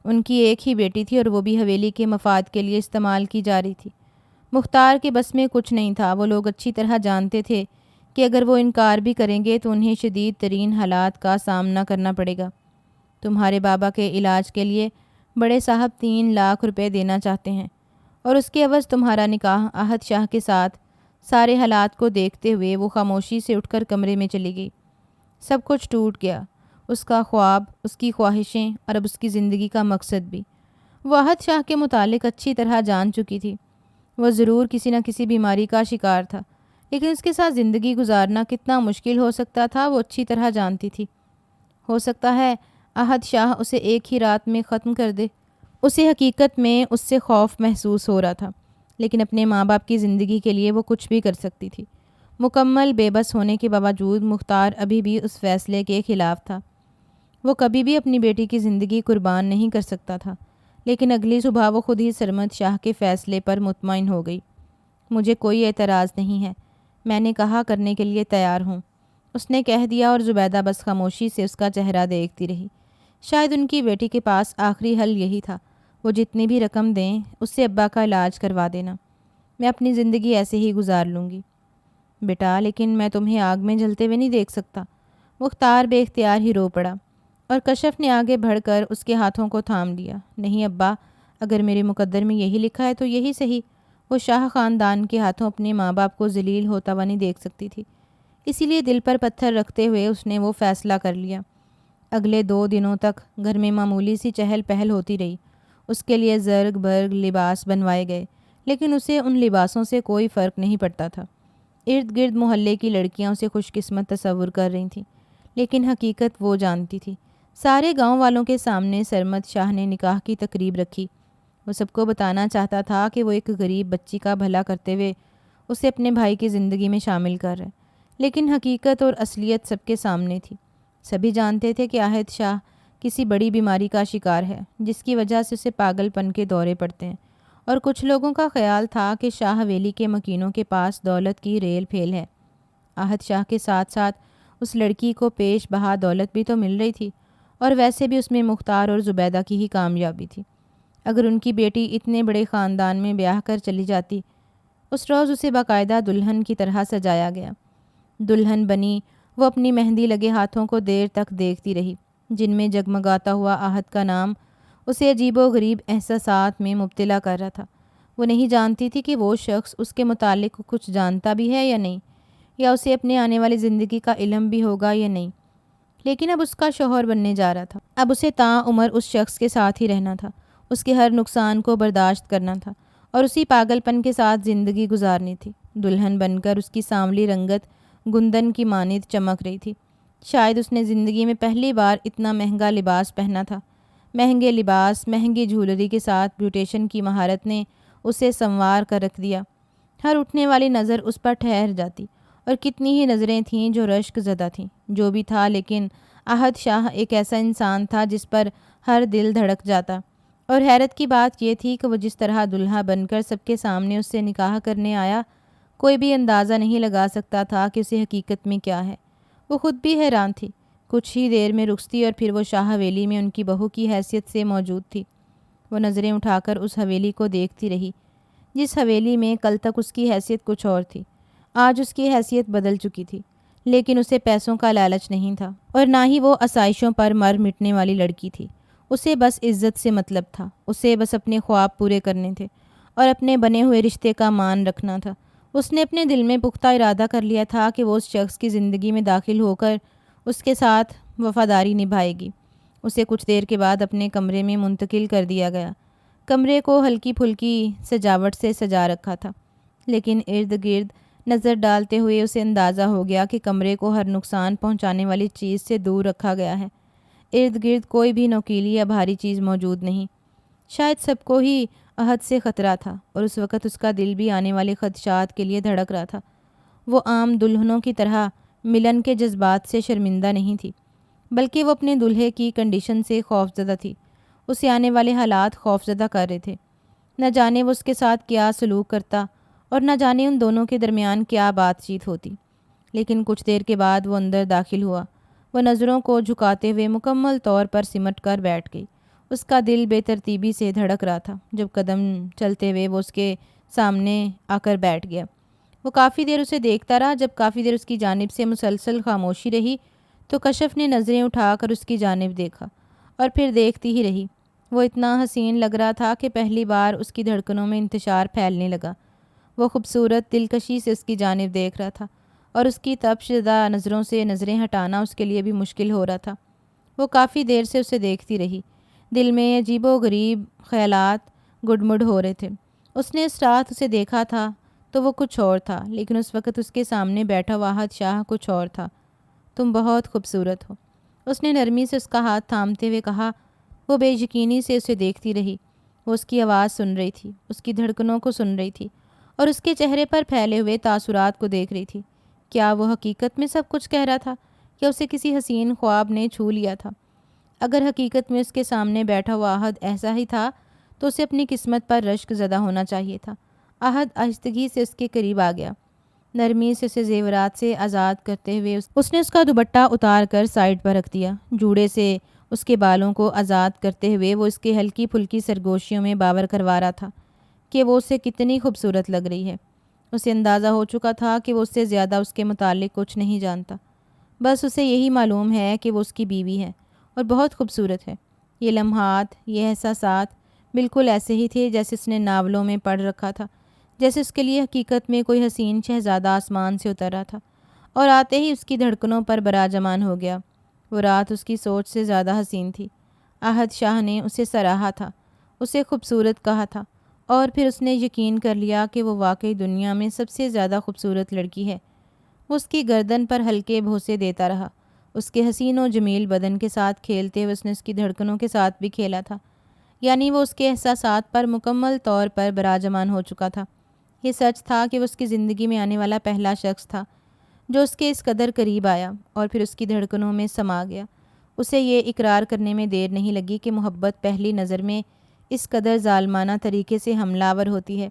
A: ان کی ایک ہی بیٹی تھی اور وہ بھی حویلی کے مفاد کے لیے استعمال کی جا رہی تھی۔ مختار کے بس میں کچھ نہیں تھا۔ وہ لوگ اچھی طرح جانتے تھے کہ اگر وہ انکار بھی کریں گے تو انہیں شدید ترین حالات کا سامنا کرنا پڑے گا۔ تمہارے بابا کے علاج کے لیے بڑے صاحب 3 لاکھ روپے دینا چاہتے ہیں اور اس کے عوض تمہارا نکاح احد شاہ کے ساتھ۔ سارے حالات کو دیکھتے ہوئے وہ خاموشی سے اٹھ کر کمرے میں چلی گئی۔ سب کچھ ٹوٹ گیا، اس کا خواب، اس کی خواہشیں اور اب اس کی زندگی کا مقصد بھی۔ وہ احد شاہ کے متعلق اچھی طرح جان چکی تھی۔ وہ ضرور کسی نہ کسی بیماری کا شکار تھا، لیکن اس کے ساتھ زندگی گزارنا کتنا مشکل ہو سکتا تھا وہ اچھی طرح جانتی تھی۔ ہو سکتا ہے احد شاہ اسے ایک ہی رات میں ختم کر دے۔ اسے حقیقت میں اس سے خوف محسوس ہو رہا تھا، لیکن اپنے ماں باپ کی زندگی کے لیے وہ کچھ بھی کر سکتی تھی۔ مکمل بے بس ہونے کے باوجود مختار ابھی بھی اس فیصلے کے خلاف تھا۔ وہ کبھی بھی اپنی بیٹی کی زندگی قربان نہیں کر سکتا تھا، لیکن اگلی صبح وہ خود ہی سرمد شاہ کے فیصلے پر مطمئن ہو گئی۔ مجھے کوئی اعتراض نہیں ہے، میں نے کہا کرنے کے لیے تیار ہوں، اس نے کہہ دیا، اور زبیدہ بس خاموشی سے اس کا چہرہ دیکھتی رہی۔ شاید ان کی بیٹی کے پاس آخری حل یہی تھا، وہ جتنی بھی رقم دیں اس سے ابا کا علاج کروا دینا، میں اپنی زندگی ایسے ہی گزار لوں گی۔ بیٹا، لیکن میں تمہیں آگ میں جلتے ہوئے نہیں دیکھ سکتا۔ مختار بے اختیار ہی رو پڑا اور کشف نے آگے بڑھ کر اس کے ہاتھوں کو تھام لیا۔ نہیں ابا، اگر میرے مقدر میں یہی لکھا ہے تو یہی صحیح۔ وہ شاہ خاندان کے ہاتھوں اپنے ماں باپ کو ذلیل ہوتا ہوا نہیں دیکھ سکتی تھی، اسی لیے دل پر پتھر رکھتے ہوئے اس نے وہ فیصلہ کر لیا۔ اگلے 2 دنوں تک گھر میں معمولی سی چہل پہل ہوتی رہی۔ اس کے لیے زرگ برگ لباس بنوائے گئے، لیکن اسے ان لباسوں سے کوئی فرق نہیں پڑتا تھا۔ ارد گرد محلے کی لڑکیاں اسے خوش قسمت تصور کر رہی تھیں، لیکن حقیقت وہ جانتی تھی۔ سارے گاؤں والوں کے سامنے سرمد شاہ نے نکاح کی تقریب رکھی۔ وہ سب کو بتانا چاہتا تھا کہ وہ ایک غریب بچی کا بھلا کرتے ہوئے اسے اپنے بھائی کی زندگی میں شامل کر رہے، لیکن حقیقت اور اصلیت سب کے سامنے تھی۔ سبھی جانتے تھے کہ احد شاہ کسی بڑی بیماری کا شکار ہے جس کی وجہ سے اسے پاگل پن کے دورے پڑتے ہیں، اور کچھ لوگوں کا خیال تھا کہ شاہ حویلی کے مکینوں کے پاس دولت کی ریل پھیل ہے۔ احد شاہ کے ساتھ ساتھ اس لڑکی کو پیش بہا دولت بھی تو مل رہی تھی، اور ویسے بھی اس میں مختار اور زبیدہ کی ہی کامیابی تھی۔ اگر ان کی بیٹی اتنے بڑے خاندان میں بیاہ کر چلی جاتی، اس روز اسے باقاعدہ دلہن کی طرح سجایا گیا۔ دلہن بنی وہ اپنی مہندی لگے ہاتھوں کو دیر تک دیکھتی رہی، جن میں جگمگاتا ہوا احد کا نام اسے عجیب و غریب احساسات میں مبتلا کر رہا تھا۔ وہ نہیں جانتی تھی کہ وہ شخص اس کے متعلق کچھ جانتا بھی ہے یا نہیں، یا اسے اپنے آنے والی زندگی کا علم بھی ہوگا یا نہیں، لیکن اب اس کا شوہر بننے جا رہا تھا۔ اب اسے تا عمر اس شخص کے ساتھ ہی رہنا تھا، اس کے ہر نقصان کو برداشت کرنا تھا اور اسی پاگل پن کے ساتھ زندگی گزارنی تھی۔ دلہن بن کر اس کی سانولی رنگت گندن کی مانند چمک رہی تھی۔ شاید اس نے زندگی میں پہلی بار اتنا مہنگا لباس پہنا تھا۔ مہنگے لباس، مہنگی جھولری کے ساتھ بیوٹیشن کی مہارت نے اسے سنوار کر رکھ دیا۔ ہر اٹھنے والی نظر اس پر ٹھہر جاتی اور کتنی ہی نظریں تھیں جو رشک زدہ تھیں۔ جو بھی تھا، لیکن احد شاہ ایک ایسا انسان تھا جس پر ہر دل دھڑک جاتا، اور حیرت کی بات یہ تھی کہ وہ جس طرح دلہا بن کر سب کے سامنے اس سے نکاح کرنے آیا، کوئی بھی اندازہ نہیں لگا سکتا تھا کہ اسے حقیقت میں کیا ہے۔ وہ خود بھی حیران تھی۔ کچھ ہی دیر میں رخصتی اور پھر وہ شاہ حویلی میں ان کی بہو کی حیثیت سے موجود تھی۔ وہ نظریں اٹھا کر اس حویلی کو دیکھتی رہی جس حویلی میں کل تک اس کی حیثیت کچھ اور تھی۔ آج اس کی حیثیت بدل چکی تھی، لیکن اسے پیسوں کا لالچ نہیں تھا، اور نہ ہی وہ آسائشوں پر مر مٹنے والی لڑکی تھی۔ اسے بس عزت سے مطلب تھا، اسے بس اپنے خواب پورے کرنے تھے اور اپنے بنے ہوئے رشتے کا مان رکھنا تھا۔ اس نے اپنے دل میں پختہ ارادہ کر لیا تھا کہ وہ اس شخص کی زندگی میں داخل ہو کر اس کے ساتھ وفاداری نبھائے گی۔ اسے کچھ دیر کے بعد اپنے کمرے میں منتقل کر دیا گیا۔ کمرے کو ہلکی پھلکی سجاوٹ سے سجا رکھا تھا، لیکن ارد گرد نظر ڈالتے ہوئے اسے اندازہ ہو گیا کہ کمرے کو ہر نقصان پہنچانے والی چیز سے دور رکھا گیا ہے۔ ارد گرد کوئی بھی نوکیلی یا بھاری چیز موجود نہیں۔ شاید سب کو ہی احد سے خطرہ تھا، اور اس وقت اس کا دل بھی آنے والے خدشات کے لیے دھڑک رہا تھا۔ وہ عام دلہنوں کی طرح ملن کے جذبات سے شرمندہ نہیں تھی، بلکہ وہ اپنے دلہے کی کنڈیشن سے خوفزدہ تھی۔ اسے آنے والے حالات خوفزدہ کر رہے تھے۔ نہ جانے وہ اس کے ساتھ کیا سلوک کرتا، اور نہ جانے ان دونوں کے درمیان کیا بات چیت ہوتی۔ لیکن کچھ دیر کے بعد وہ اندر داخل ہوا۔ وہ نظروں کو جھکاتے ہوئے مکمل طور پر سمٹ کر بیٹھ گئی۔ اس کا دل بے ترتیبی سے دھڑک رہا تھا۔ جب قدم چلتے ہوئے وہ اس کے سامنے آ کر بیٹھ گیا، وہ کافی دیر اسے دیکھتا رہا۔ جب کافی دیر اس کی جانب سے مسلسل خاموشی رہی تو کشف نے نظریں اٹھا کر اس کی جانب دیکھا، اور پھر دیکھتی ہی رہی۔ وہ اتنا حسین لگ رہا تھا کہ پہلی بار اس کی دھڑکنوں میں انتشار پھیلنے لگا۔ وہ خوبصورت دلکشی سے اس کی جانب دیکھ رہا تھا، اور اس کی تپش زدہ نظروں سے نظریں ہٹانا اس کے لیے بھی مشکل ہو رہا تھا۔ وہ کافی دیر سے اسے دیکھتی رہی۔ دل میں عجیب و غریب خیالات گڈمڈ ہو رہے تھے۔ اس نے اس رات اسے دیکھا تھا تو وہ کچھ اور تھا، لیکن اس وقت اس کے سامنے بیٹھا ہوا احد شاہ کچھ اور تھا۔ تم بہت خوبصورت ہو، اس نے نرمی سے اس کا ہاتھ تھامتے ہوئے کہا۔ وہ بے یقینی سے اسے دیکھتی رہی۔ وہ اس کی آواز سن رہی تھی، اس کی دھڑکنوں کو سن رہی تھی، اور اس کے چہرے پر پھیلے ہوئے تاثرات کو دیکھ رہی تھی۔ کیا وہ حقیقت میں سب کچھ کہہ رہا تھا، یا اسے کسی حسین خواب نے چھو لیا تھا؟ اگر حقیقت میں اس کے سامنے بیٹھا ہوا احد ایسا ہی تھا تو اسے اپنی قسمت پر رشک زدہ ہونا چاہیے تھا۔ احد آہستگی سے اس کے قریب آ گیا۔ نرمی سے اسے زیورات سے آزاد کرتے ہوئے اس نے اس کا دوپٹہ اتار کر سائڈ پر رکھ دیا۔ جوڑے سے اس کے بالوں کو آزاد کرتے ہوئے وہ اس کے ہلکی پھلکی سرگوشیوں میں باور کروا رہا تھا کہ وہ اسے کتنی خوبصورت لگ رہی ہے۔ اسے اندازہ ہو چکا تھا کہ وہ اس سے زیادہ اس کے متعلق کچھ نہیں جانتا۔ بس اسے یہی معلوم ہے کہ وہ اس کی بیوی ہے اور بہت خوبصورت ہے۔ یہ لمحات، یہ احساسات بالکل ایسے ہی تھے جیسے اس نے ناولوں میں پڑھ رکھا تھا، جیسے اس کے لیے حقیقت میں کوئی حسین شہزادہ آسمان سے اتر رہا تھا اور آتے ہی اس کی دھڑکنوں پر براجمان ہو گیا۔ وہ رات اس کی سوچ سے زیادہ حسین تھی۔ احد شاہ نے اسے سراہا تھا، اسے خوبصورت کہا تھا، اور پھر اس نے یقین کر لیا کہ وہ واقعی دنیا میں سب سے زیادہ خوبصورت لڑکی ہے۔ وہ اس کی گردن پر ہلکے بوسے دیتا رہا۔ اس کے حسین و جمیل بدن کے ساتھ کھیلتے ہوئے اس نے اس کی دھڑکنوں کے ساتھ بھی کھیلا تھا، یعنی وہ اس کے احساسات پر مکمل طور پر براجمان ہو چکا تھا۔ یہ سچ تھا کہ وہ اس کی زندگی میں آنے والا پہلا شخص تھا جو اس کے اس قدر قریب آیا اور پھر اس کی دھڑکنوں میں سما گیا۔ اسے یہ اقرار کرنے میں دیر نہیں لگی کہ محبت پہلی نظر میں اس قدر ظالمانہ طریقے سے حملہ آور ہوتی ہے۔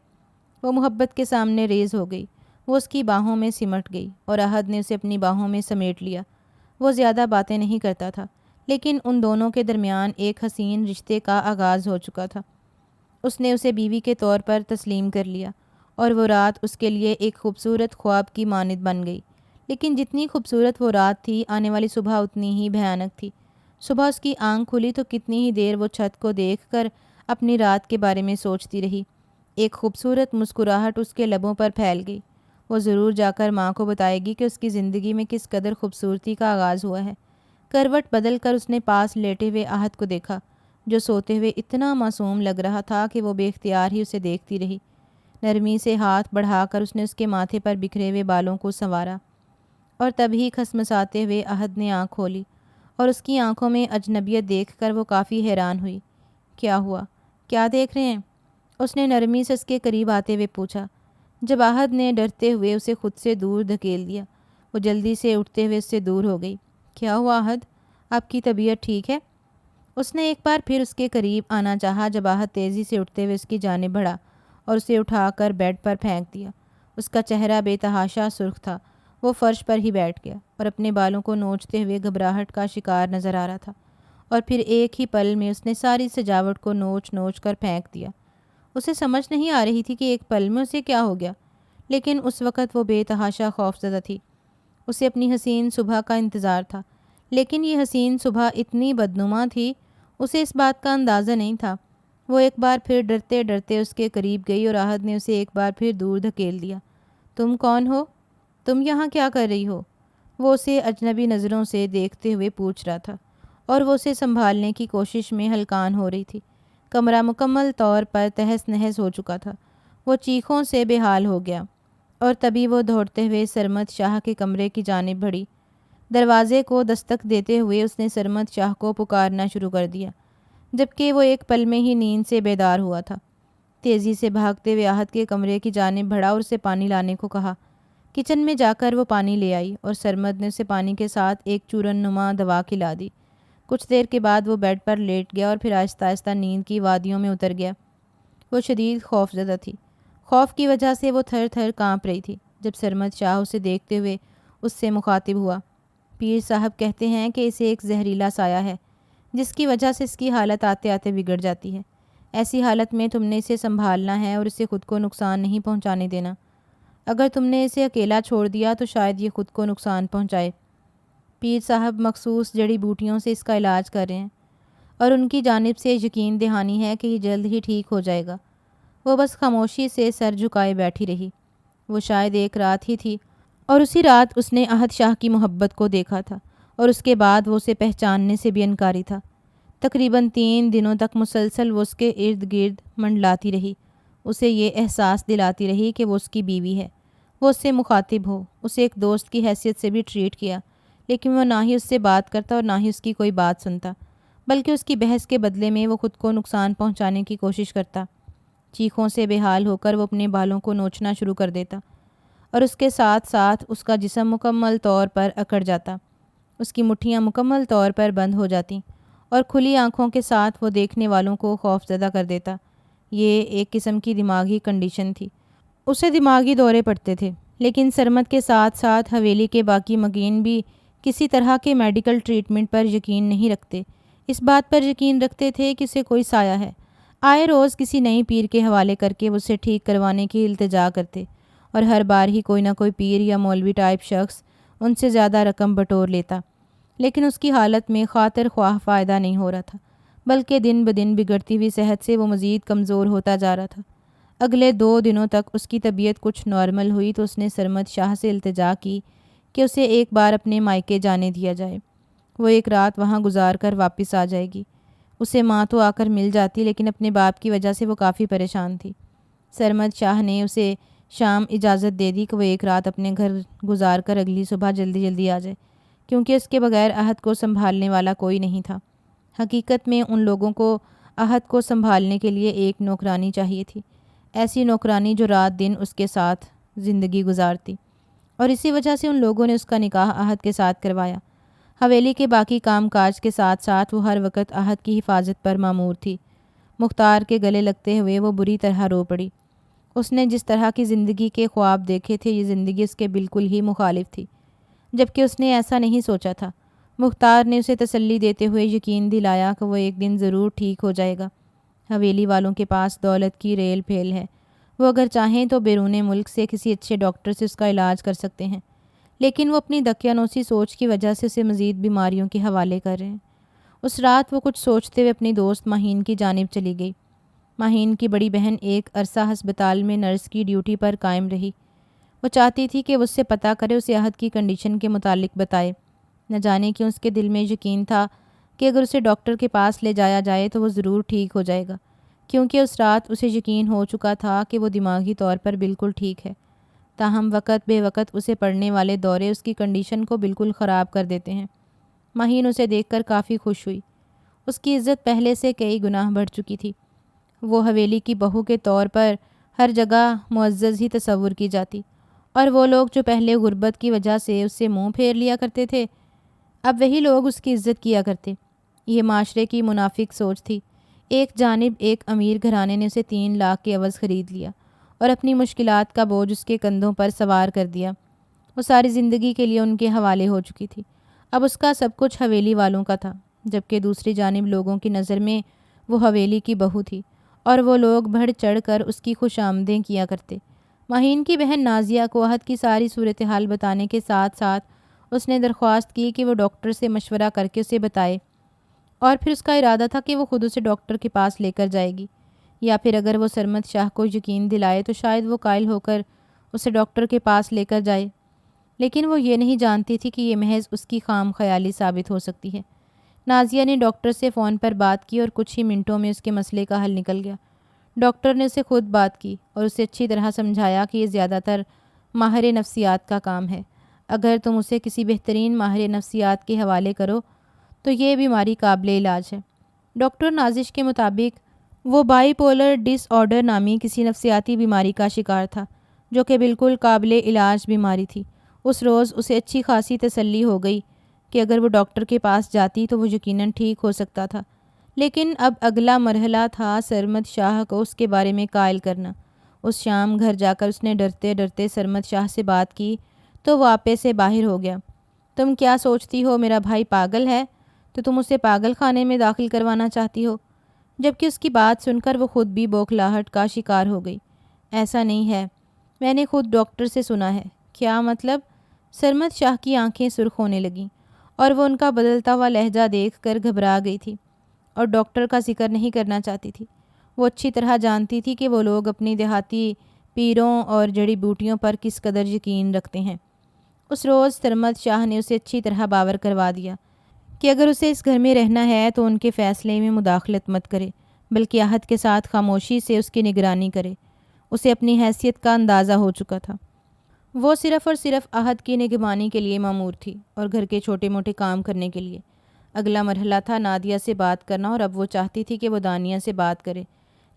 A: وہ محبت کے سامنے ریز ہو گئی، وہ اس کی باہوں میں سمٹ گئی، اور احد نے اسے اپنی باہوں میں سمیٹ لیا۔ وہ زیادہ باتیں نہیں کرتا تھا، لیکن ان دونوں کے درمیان ایک حسین رشتے کا آغاز ہو چکا تھا۔ اس نے اسے بیوی کے طور پر تسلیم کر لیا، اور وہ رات اس کے لیے ایک خوبصورت خواب کی مانند بن گئی۔ لیکن جتنی خوبصورت وہ رات تھی، آنے والی صبح اتنی ہی بھیانک تھی۔ صبح اس کی آنکھ کھلی تو کتنی ہی دیر وہ چھت کو دیکھ کر اپنی رات کے بارے میں سوچتی رہی۔ ایک خوبصورت مسکراہٹ اس کے لبوں پر پھیل گئی۔ وہ ضرور جا کر ماں کو بتائے گی کہ اس کی زندگی میں کس قدر خوبصورتی کا آغاز ہوا ہے۔ کروٹ بدل کر اس نے پاس لیٹے ہوئے احد کو دیکھا، جو سوتے ہوئے اتنا معصوم لگ رہا تھا کہ وہ بے اختیار ہی اسے دیکھتی رہی۔ نرمی سے ہاتھ بڑھا کر اس نے اس کے ماتھے پر بکھرے ہوئے بالوں کو سنوارا، اور تبھی کھسمساتے ہوئے احد نے آنکھ کھولی، اور اس کی آنکھوں میں اجنبیت دیکھ کر وہ کافی حیران ہوئی۔ کیا ہوا؟ کیا دیکھ رہے ہیں؟ اس نے نرمی سے اس کے قریب آتے ہوئے پوچھا۔ جب احد نے ڈرتے ہوئے اسے خود سے دور دھکیل دیا، وہ جلدی سے اٹھتے ہوئے اس سے دور ہو گئی۔ کیا ہوا احد؟ آپ کی طبیعت ٹھیک ہے؟ اس نے ایک بار پھر اس کے قریب آنا چاہا جب احد تیزی سے اٹھتے ہوئے اس کی جانب بڑھا اور اسے اٹھا کر بیڈ پر پھینک دیا۔ اس کا چہرہ بے تحاشا سرخ تھا۔ وہ فرش پر ہی بیٹھ گیا اور اپنے بالوں کو نوچتے ہوئے گھبراہٹ کا شکار نظر آ رہا تھا، اور پھر ایک ہی پل میں اس نے ساری سجاوٹ کو نوچ نوچ کر پھینک دیا۔ اسے سمجھ نہیں آ رہی تھی کہ ایک پل میں اسے کیا ہو گیا، لیکن اس وقت وہ بے تحاشا خوفزدہ تھی۔ اسے اپنی حسین صبح کا انتظار تھا، لیکن یہ حسین صبح اتنی بدنما تھی، اسے اس بات کا اندازہ نہیں تھا۔ وہ ایک بار پھر ڈرتے ڈرتے اس کے قریب گئی اور احد نے اسے ایک بار پھر دور دھکیل دیا۔ تم کون ہو؟ تم یہاں کیا کر رہی ہو؟ وہ اسے اجنبی نظروں سے دیکھتے ہوئے پوچھ رہا تھا، اور وہ اسے سنبھالنے کی کوشش میں ہلکان ہو رہی تھی۔ کمرہ مکمل طور پر تہس نہس ہو چکا تھا۔ وہ چیخوں سے بے حال ہو گیا، اور تبھی وہ دوڑتے ہوئے سرمد شاہ کے کمرے کی جانب بڑھی۔ دروازے کو دستک دیتے ہوئے اس نے سرمد شاہ کو پکارنا شروع کر دیا، جبکہ وہ ایک پل میں ہی نیند سے بیدار ہوا تھا۔ تیزی سے بھاگتے ہوئے احد کے کمرے کی جانب بڑھا اور اسے پانی لانے کو کہا۔ کچن میں جا کر وہ پانی لے آئی اور سرمد نے اسے پانی کے ساتھ ایک چورن نما دوا کھلا دی۔ کچھ دیر کے بعد وہ بیڈ پر لیٹ گیا اور پھر آہستہ آہستہ نیند کی وادیوں میں اتر گیا۔ وہ شدید خوفزدہ تھی۔ خوف کی وجہ سے وہ تھر تھر کانپ رہی تھی۔ جب سرمد شاہ اسے دیکھتے ہوئے اس سے مخاطب ہوا، پیر صاحب کہتے ہیں کہ اسے ایک زہریلا سایہ ہے، جس کی وجہ سے اس کی حالت آتے آتے بگڑ جاتی ہے۔ ایسی حالت میں تم نے اسے سنبھالنا ہے اور اسے خود کو نقصان نہیں پہنچانے دینا۔ اگر تم نے اسے اکیلا چھوڑ دیا تو شاید یہ خود کو نقصان پہنچائے۔ پیر صاحب مخصوص جڑی بوٹیوں سے اس کا علاج کر رہے ہیں، اور ان کی جانب سے یقین دہانی ہے کہ یہ جلد ہی ٹھیک ہو جائے گا۔ وہ بس خاموشی سے سر جھکائے بیٹھی رہی۔ وہ شاید ایک رات ہی تھی، اور اسی رات اس نے احد شاہ کی محبت کو دیکھا تھا، اور اس کے بعد وہ اسے پہچاننے سے بھی انکاری تھا۔ تقریباً 3 دنوں تک مسلسل وہ اس کے ارد گرد منڈلاتی رہی، اسے یہ احساس دلاتی رہی کہ وہ اس کی بیوی ہے، وہ اس سے مخاطب ہو، اسے ایک دوست کی حیثیت سے بھی ٹریٹ کیا، لیکن وہ نہ ہی اس سے بات کرتا اور نہ ہی اس کی کوئی بات سنتا، بلکہ اس کی بحث کے بدلے میں وہ خود کو نقصان پہنچانے کی کوشش کرتا۔ چیخوں سے بے حال ہو کر وہ اپنے بالوں کو نوچنا شروع کر دیتا، اور اس کے ساتھ ساتھ اس کا جسم مکمل طور پر اکڑ جاتا۔ اس کی مٹھیاں مکمل طور پر بند ہو جاتیں، اور کھلی آنکھوں کے ساتھ وہ دیکھنے والوں کو خوفزدہ کر دیتا۔ یہ ایک قسم کی دماغی کنڈیشن تھی۔ اسے دماغی دورے پڑتے تھے، لیکن سرمد کے ساتھ ساتھ حویلی کے باقی مکین بھی کسی طرح کے میڈیکل ٹریٹمنٹ پر یقین نہیں رکھتے۔ اس بات پر یقین رکھتے تھے کہ اسے کوئی سایہ ہے۔ آئے روز کسی نئی پیر کے حوالے کر کے وہ اسے ٹھیک کروانے کی التجا کرتے، اور ہر بار ہی کوئی نہ کوئی پیر یا مولوی ٹائپ شخص ان سے زیادہ رقم بٹور لیتا، لیکن اس کی حالت میں خاطر خواہ فائدہ نہیں ہو رہا تھا، بلکہ دن بدن بگڑتی ہوئی صحت سے وہ مزید کمزور ہوتا جا رہا تھا۔ اگلے 2 دنوں تک اس کی طبیعت کچھ نارمل ہوئی تو اس نے سرمد شاہ سے التجا کی کہ اسے ایک بار اپنے مائکے جانے دیا جائے۔ وہ ایک رات وہاں گزار کر واپس آ جائے گی۔ اسے ماں تو آ کر مل جاتی، لیکن اپنے باپ کی وجہ سے وہ کافی پریشان تھی۔ سرمد شاہ نے اسے شام اجازت دے دی کہ وہ ایک رات اپنے گھر گزار کر اگلی صبح جلدی جلدی آ جائے، کیونکہ اس کے بغیر احد کو سنبھالنے والا کوئی نہیں تھا۔ حقیقت میں ان لوگوں کو احد کو سنبھالنے کے لیے ایک نوکرانی چاہیے تھی، ایسی نوکرانی جو رات دن اس کے ساتھ زندگی گزارتی، اور اسی وجہ سے ان لوگوں نے اس کا نکاح احد کے ساتھ کروایا۔ حویلی کے باقی کام کاج کے ساتھ ساتھ وہ ہر وقت احد کی حفاظت پر مامور تھی۔ مختار کے گلے لگتے ہوئے وہ بری طرح رو پڑی۔ اس نے جس طرح کی زندگی کے خواب دیکھے تھے، یہ زندگی اس کے بالکل ہی مخالف تھی، جبکہ اس نے ایسا نہیں سوچا تھا۔ مختار نے اسے تسلی دیتے ہوئے یقین دلایا کہ وہ ایک دن ضرور ٹھیک ہو جائے گا۔ حویلی والوں کے پاس دولت کی ریل پھیل ہے، وہ اگر چاہیں تو بیرون ملک سے کسی اچھے ڈاکٹر سے اس کا علاج کر سکتے ہیں، لیکن وہ اپنی دقیانوسی سوچ کی وجہ سے اسے مزید بیماریوں کے حوالے کر رہے ہیں۔ اس رات وہ کچھ سوچتے ہوئے اپنی دوست ماہین کی جانب چلی گئی۔ ماہین کی بڑی بہن ایک عرصہ ہسپتال میں نرس کی ڈیوٹی پر قائم رہی۔ وہ چاہتی تھی کہ وہ اس سے پتہ کرے، اسے احد کی کنڈیشن کے متعلق بتائے۔ نہ جانے کیوں اس کے دل میں یقین تھا کہ اگر اسے ڈاکٹر کے پاس لے جایا جائے تو وہ ضرور ٹھیک ہو جائے گا، کیونکہ اس رات اسے یقین ہو چکا تھا کہ وہ دماغی طور پر بالکل ٹھیک ہے۔ تاہم وقت بے وقت اسے پڑنے والے دورے اس کی کنڈیشن کو بالکل خراب کر دیتے ہیں۔ ماہین اسے دیکھ کر کافی خوش ہوئی۔ اس کی عزت پہلے سے کئی گنا بڑھ چکی تھی۔ وہ حویلی کی بہو کے طور پر ہر جگہ معزز ہی تصور کی جاتی، اور وہ لوگ جو پہلے غربت کی وجہ سے اس سے منہ پھیر لیا کرتے تھے اب وہی لوگ اس کی عزت کیا کرتے۔ یہ معاشرے کی منافق سوچ تھی۔ ایک جانب ایک امیر گھرانے نے اسے 3 لاکھ کے عوض خرید لیا اور اپنی مشکلات کا بوجھ اس کے کندھوں پر سوار کر دیا۔ وہ ساری زندگی کے لیے ان کے حوالے ہو چکی تھی۔ اب اس کا سب کچھ حویلی والوں کا تھا، جبکہ دوسری جانب لوگوں کی نظر میں وہ حویلی کی بہو تھی، اور وہ لوگ بڑھ چڑھ کر اس کی خوش آمدیں کیا کرتے۔ مہین کی بہن نازیہ کو عہد کی ساری صورتحال بتانے کے ساتھ ساتھ اس نے درخواست کی کہ وہ ڈاکٹر سے مشورہ کر کے اسے بتائے، اور پھر اس کا ارادہ تھا کہ وہ خود اسے ڈاکٹر کے پاس لے کر جائے گی، یا پھر اگر وہ سرمد شاہ کو یقین دلائے تو شاید وہ قائل ہو کر اسے ڈاکٹر کے پاس لے کر جائے، لیکن وہ یہ نہیں جانتی تھی کہ یہ محض اس کی خام خیالی ثابت ہو سکتی ہے۔ نازیہ نے ڈاکٹر سے فون پر بات کی اور کچھ ہی منٹوں میں اس کے مسئلے کا حل نکل گیا۔ ڈاکٹر نے اسے خود بات کی اور اسے اچھی طرح سمجھایا کہ یہ زیادہ تر ماہر نفسیات کا کام ہے۔ اگر تم اسے کسی بہترین ماہر نفسیات کے حوالے کرو تو یہ بیماری قابل علاج ہے۔ ڈاکٹر نازش کے مطابق وہ بائی پولر ڈس آرڈر نامی کسی نفسیاتی بیماری کا شکار تھا، جو کہ بالکل قابل علاج بیماری تھی۔ اس روز اسے اچھی خاصی تسلی ہو گئی کہ اگر وہ ڈاکٹر کے پاس جاتی تو وہ یقیناً ٹھیک ہو سکتا تھا، لیکن اب اگلا مرحلہ تھا سرمد شاہ کو اس کے بارے میں قائل کرنا۔ اس شام گھر جا کر اس نے ڈرتے ڈرتے سرمد شاہ سے بات کی تو وہ آپے سے باہر ہو گیا۔ تم کیا سوچتی ہو، میرا بھائی پاگل ہے تو تم اسے پاگل خانے میں داخل کروانا چاہتی ہو؟ جبکہ اس کی بات سن کر وہ خود بھی بوکھلاہٹ کا شکار ہو گئی۔ ایسا نہیں ہے، میں نے خود ڈاکٹر سے سنا ہے۔ کیا مطلب؟ سرمد شاہ کی آنکھیں سرخ ہونے لگیں اور وہ ان کا بدلتا ہوا لہجہ دیکھ کر گھبرا گئی تھی اور ڈاکٹر کا ذکر نہیں کرنا چاہتی تھی۔ وہ اچھی طرح جانتی تھی کہ وہ لوگ اپنی دیہاتی پیروں اور جڑی بوٹیوں پر کس قدر یقین رکھتے ہیں۔ اس روز سرمد شاہ نے اسے اچھی طرح باور کروا دیا کہ اگر اسے اس گھر میں رہنا ہے تو ان کے فیصلے میں مداخلت مت کرے، بلکہ عہد کے ساتھ خاموشی سے اس کی نگرانی کرے۔ اسے اپنی حیثیت کا اندازہ ہو چکا تھا۔ وہ صرف اور صرف عہد کی نگہبانی کے لیے مامور تھی اور گھر کے چھوٹے موٹے کام کرنے کے لیے۔ اگلا مرحلہ تھا نادیہ سے بات کرنا، اور اب وہ چاہتی تھی کہ وہ دانیہ سے بات کرے،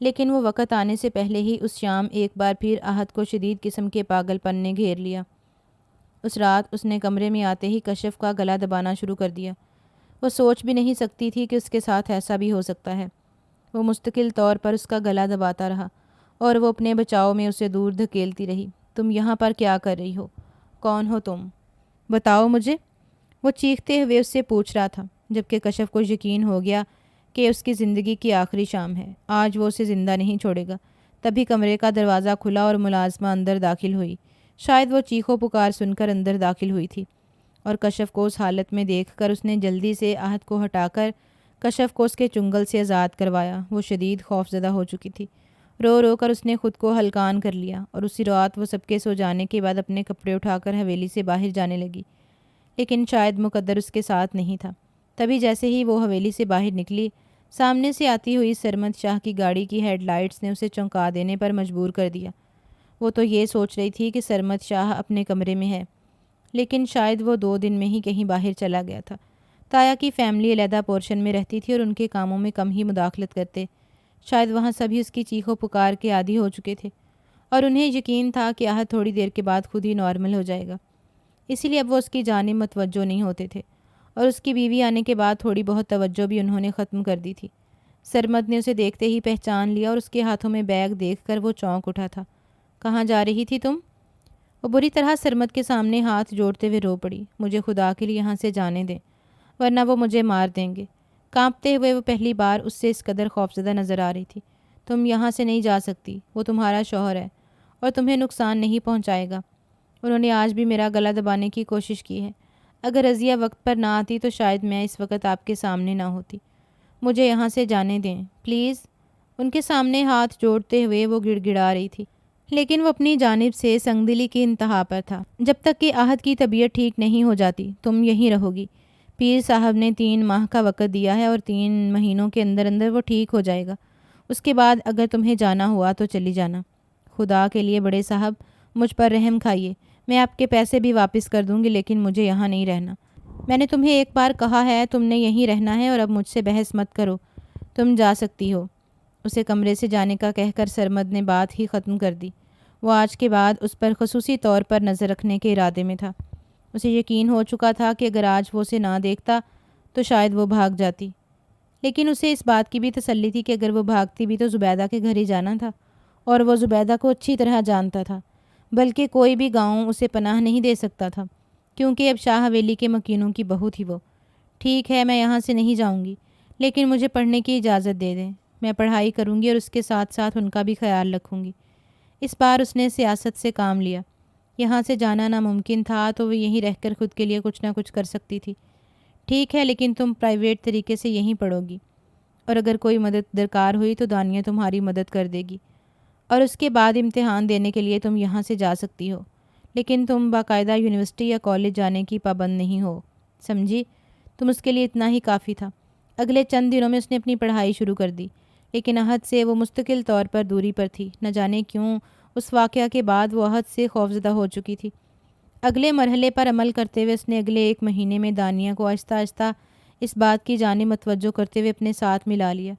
A: لیکن وہ وقت آنے سے پہلے ہی اس شام ایک بار پھر عہد کو شدید قسم کے پاگل پن نے گھیر لیا۔ اس رات اس نے کمرے میں آتے ہی کشف کا گلا دبانا شروع کر دیا۔ وہ سوچ بھی نہیں سکتی تھی کہ اس کے ساتھ ایسا بھی ہو سکتا ہے۔ وہ مستقل طور پر اس کا گلا دباتا رہا اور وہ اپنے بچاؤ میں اسے دور دھکیلتی رہی۔ تم یہاں پر کیا کر رہی ہو؟ کون ہو تم؟ بتاؤ مجھے، وہ چیختے ہوئے اس سے پوچھ رہا تھا، جبکہ کشف کو یقین ہو گیا کہ اس کی زندگی کی آخری شام ہے۔ آج وہ اسے زندہ نہیں چھوڑے گا۔ تبھی کمرے کا دروازہ کھلا اور ملازمہ اندر داخل ہوئی۔ شاید وہ چیخو پکار سن کر اندر داخل ہوئی تھی، اور کشف کو اس حالت میں دیکھ کر اس نے جلدی سے عہد کو ہٹا کر کشف کو اس کے چنگل سے آزاد کروایا۔ وہ شدید خوف زدہ ہو چکی تھی۔ رو رو کر اس نے خود کو ہلکان کر لیا، اور اسی رات وہ سب کے سو جانے کے بعد اپنے کپڑے اٹھا کر حویلی سے باہر جانے لگی، لیکن شاید مقدر اس کے ساتھ نہیں تھا۔ تبھی جیسے ہی وہ حویلی سے باہر نکلی، سامنے سے آتی ہوئی سرمد شاہ کی گاڑی کی ہیڈ لائٹس نے اسے چونکا دینے پر مجبور کر دیا۔ وہ تو یہ سوچ رہی تھی کہ سرمد شاہ اپنے کمرے میں ہے، لیکن شاید وہ 2 دن میں ہی کہیں باہر چلا گیا تھا۔ تایا کی فیملی علیحدہ پورشن میں رہتی تھی اور ان کے کاموں میں کم ہی مداخلت کرتے۔ شاید وہاں سبھی اس کی چیخو پکار کے عادی ہو چکے تھے، اور انہیں یقین تھا کہ عہد تھوڑی دیر کے بعد خود ہی نارمل ہو جائے گا، اسی لیے اب وہ اس کی جانب متوجہ نہیں ہوتے تھے، اور اس کی بیوی آنے کے بعد تھوڑی بہت توجہ بھی انہوں نے ختم کر دی تھی۔ سرمد نے اسے دیکھتے ہی پہچان لیا اور اس کے ہاتھوں میں بیگ دیکھ کر وہ چونک اٹھا تھا۔ کہاں جا رہی تھی تم؟ وہ بری طرح سرمد کے سامنے ہاتھ جوڑتے ہوئے رو پڑی۔ مجھے خدا کے لیے یہاں سے جانے دیں، ورنہ وہ مجھے مار دیں گے۔ کانپتے ہوئے وہ پہلی بار اس سے اس قدر خوفزدہ نظر آ رہی تھی۔ تم یہاں سے نہیں جا سکتی، وہ تمہارا شوہر ہے اور تمہیں نقصان نہیں پہنچائے گا۔ انہوں نے آج بھی میرا گلا دبانے کی کوشش کی ہے۔ اگر رضیہ وقت پر نہ آتی تو شاید میں اس وقت آپ کے سامنے نہ ہوتی۔ مجھے یہاں سے جانے دیں پلیز۔ ان کے سامنے ہاتھ جوڑتے ہوئے وہ گڑ گڑا رہی تھی، لیکن وہ اپنی جانب سے سنگدلی کی انتہا پر تھا۔ جب تک کہ عہد کی طبیعت ٹھیک نہیں ہو جاتی تم یہیں رہو گی۔ پیر صاحب نے 3 ماہ کا وقت دیا ہے، اور 3 مہینوں کے اندر اندر وہ ٹھیک ہو جائے گا۔ اس کے بعد اگر تمہیں جانا ہوا تو چلی جانا۔ خدا کے لیے بڑے صاحب مجھ پر رحم کھائیے۔ میں آپ کے پیسے بھی واپس کر دوں گی، لیکن مجھے یہاں نہیں رہنا۔ میں نے تمہیں ایک بار کہا ہے تم نے یہیں رہنا ہے، اور اب مجھ سے بحث مت کرو۔ تم جا سکتی ہو۔ اسے کمرے سے جانے کا کہہ کر سرمد نے بات ہی ختم کر دی۔ وہ آج کے بعد اس پر خصوصی طور پر نظر رکھنے کے ارادے میں تھا۔ اسے یقین ہو چکا تھا کہ اگر آج وہ اسے نہ دیکھتا تو شاید وہ بھاگ جاتی، لیکن اسے اس بات کی بھی تسلی تھی کہ اگر وہ بھاگتی بھی تو زبیدہ کے گھر ہی جانا تھا، اور وہ زبیدہ کو اچھی طرح جانتا تھا، بلکہ کوئی بھی گاؤں اسے پناہ نہیں دے سکتا تھا، کیونکہ اب شاہ حویلی کے مکینوں کی بہو تھی وہ۔ ٹھیک ہے، میں یہاں سے نہیں جاؤں گی، لیکن مجھے پڑھنے کی اجازت دے دیں۔ میں پڑھائی کروں گی اور اس کے ساتھ ساتھ ان کا بھی خیال رکھوں گی۔ اس بار اس نے سیاست سے کام لیا۔ یہاں سے جانا ناممکن تھا تو وہ یہیں رہ کر خود کے لیے کچھ نہ کچھ کر سکتی تھی۔ ٹھیک ہے، لیکن تم پرائیویٹ طریقے سے یہیں پڑھو گی، اور اگر کوئی مدد درکار ہوئی تو دانیہ تمہاری مدد کر دے گی، اور اس کے بعد امتحان دینے کے لیے تم یہاں سے جا سکتی ہو، لیکن تم باقاعدہ یونیورسٹی یا کالج جانے کی پابند نہیں ہو، سمجھی؟ تم اس کے لیے اتنا ہی کافی تھا۔ اگلے چند دنوں میں اس نے اپنی پڑھائی شروع کر دی، لیکن عہد سے وہ مستقل طور پر دوری پر تھی۔ نہ جانے کیوں اس واقعہ کے بعد وہ عہد سے خوفزدہ ہو چکی تھی۔ اگلے مرحلے پر عمل کرتے ہوئے اس نے اگلے 1 مہینے میں دانیہ کو آہستہ آہستہ اس بات کی جانب متوجہ کرتے ہوئے اپنے ساتھ ملا لیا۔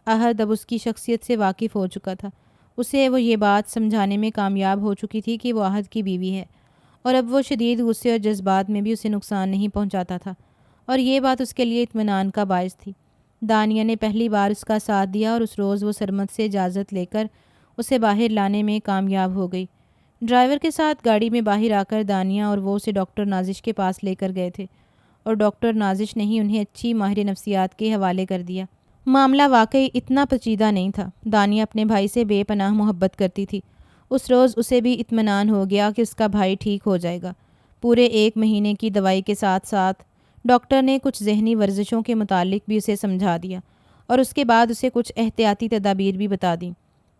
A: عہد اب اس کی شخصیت سے واقف ہو چکا تھا۔ اسے وہ یہ بات سمجھانے میں کامیاب ہو چکی تھی کہ وہ عہد کی بیوی ہے، اور اب وہ شدید غصے اور جذبات میں بھی اسے نقصان نہیں پہنچاتا تھا، اور یہ بات اس کے لیے اطمینان کا باعث تھی۔ دانیہ نے پہلی بار اس کا ساتھ دیا، اور اس روز وہ سرمد سے اجازت لے کر اسے باہر لانے میں کامیاب ہو گئی۔ ڈرائیور کے ساتھ گاڑی میں باہر آ کر دانیہ اور وہ اسے ڈاکٹر نازش کے پاس لے کر گئے تھے، اور ڈاکٹر نازش نے ہی انہیں اچھی ماہر نفسیات کے حوالے کر دیا۔ معاملہ واقعی اتنا پیچیدہ نہیں تھا۔ دانیہ اپنے بھائی سے بے پناہ محبت کرتی تھی۔ اس روز اسے بھی اطمینان ہو گیا کہ اس کا بھائی ٹھیک ہو جائے گا۔ پورے 1 مہینے کی دوائی کے ساتھ ساتھ ڈاکٹر نے کچھ ذہنی ورزشوں کے متعلق بھی اسے سمجھا دیا، اور اس کے بعد اسے کچھ احتیاطی تدابیر بھی بتا دیں،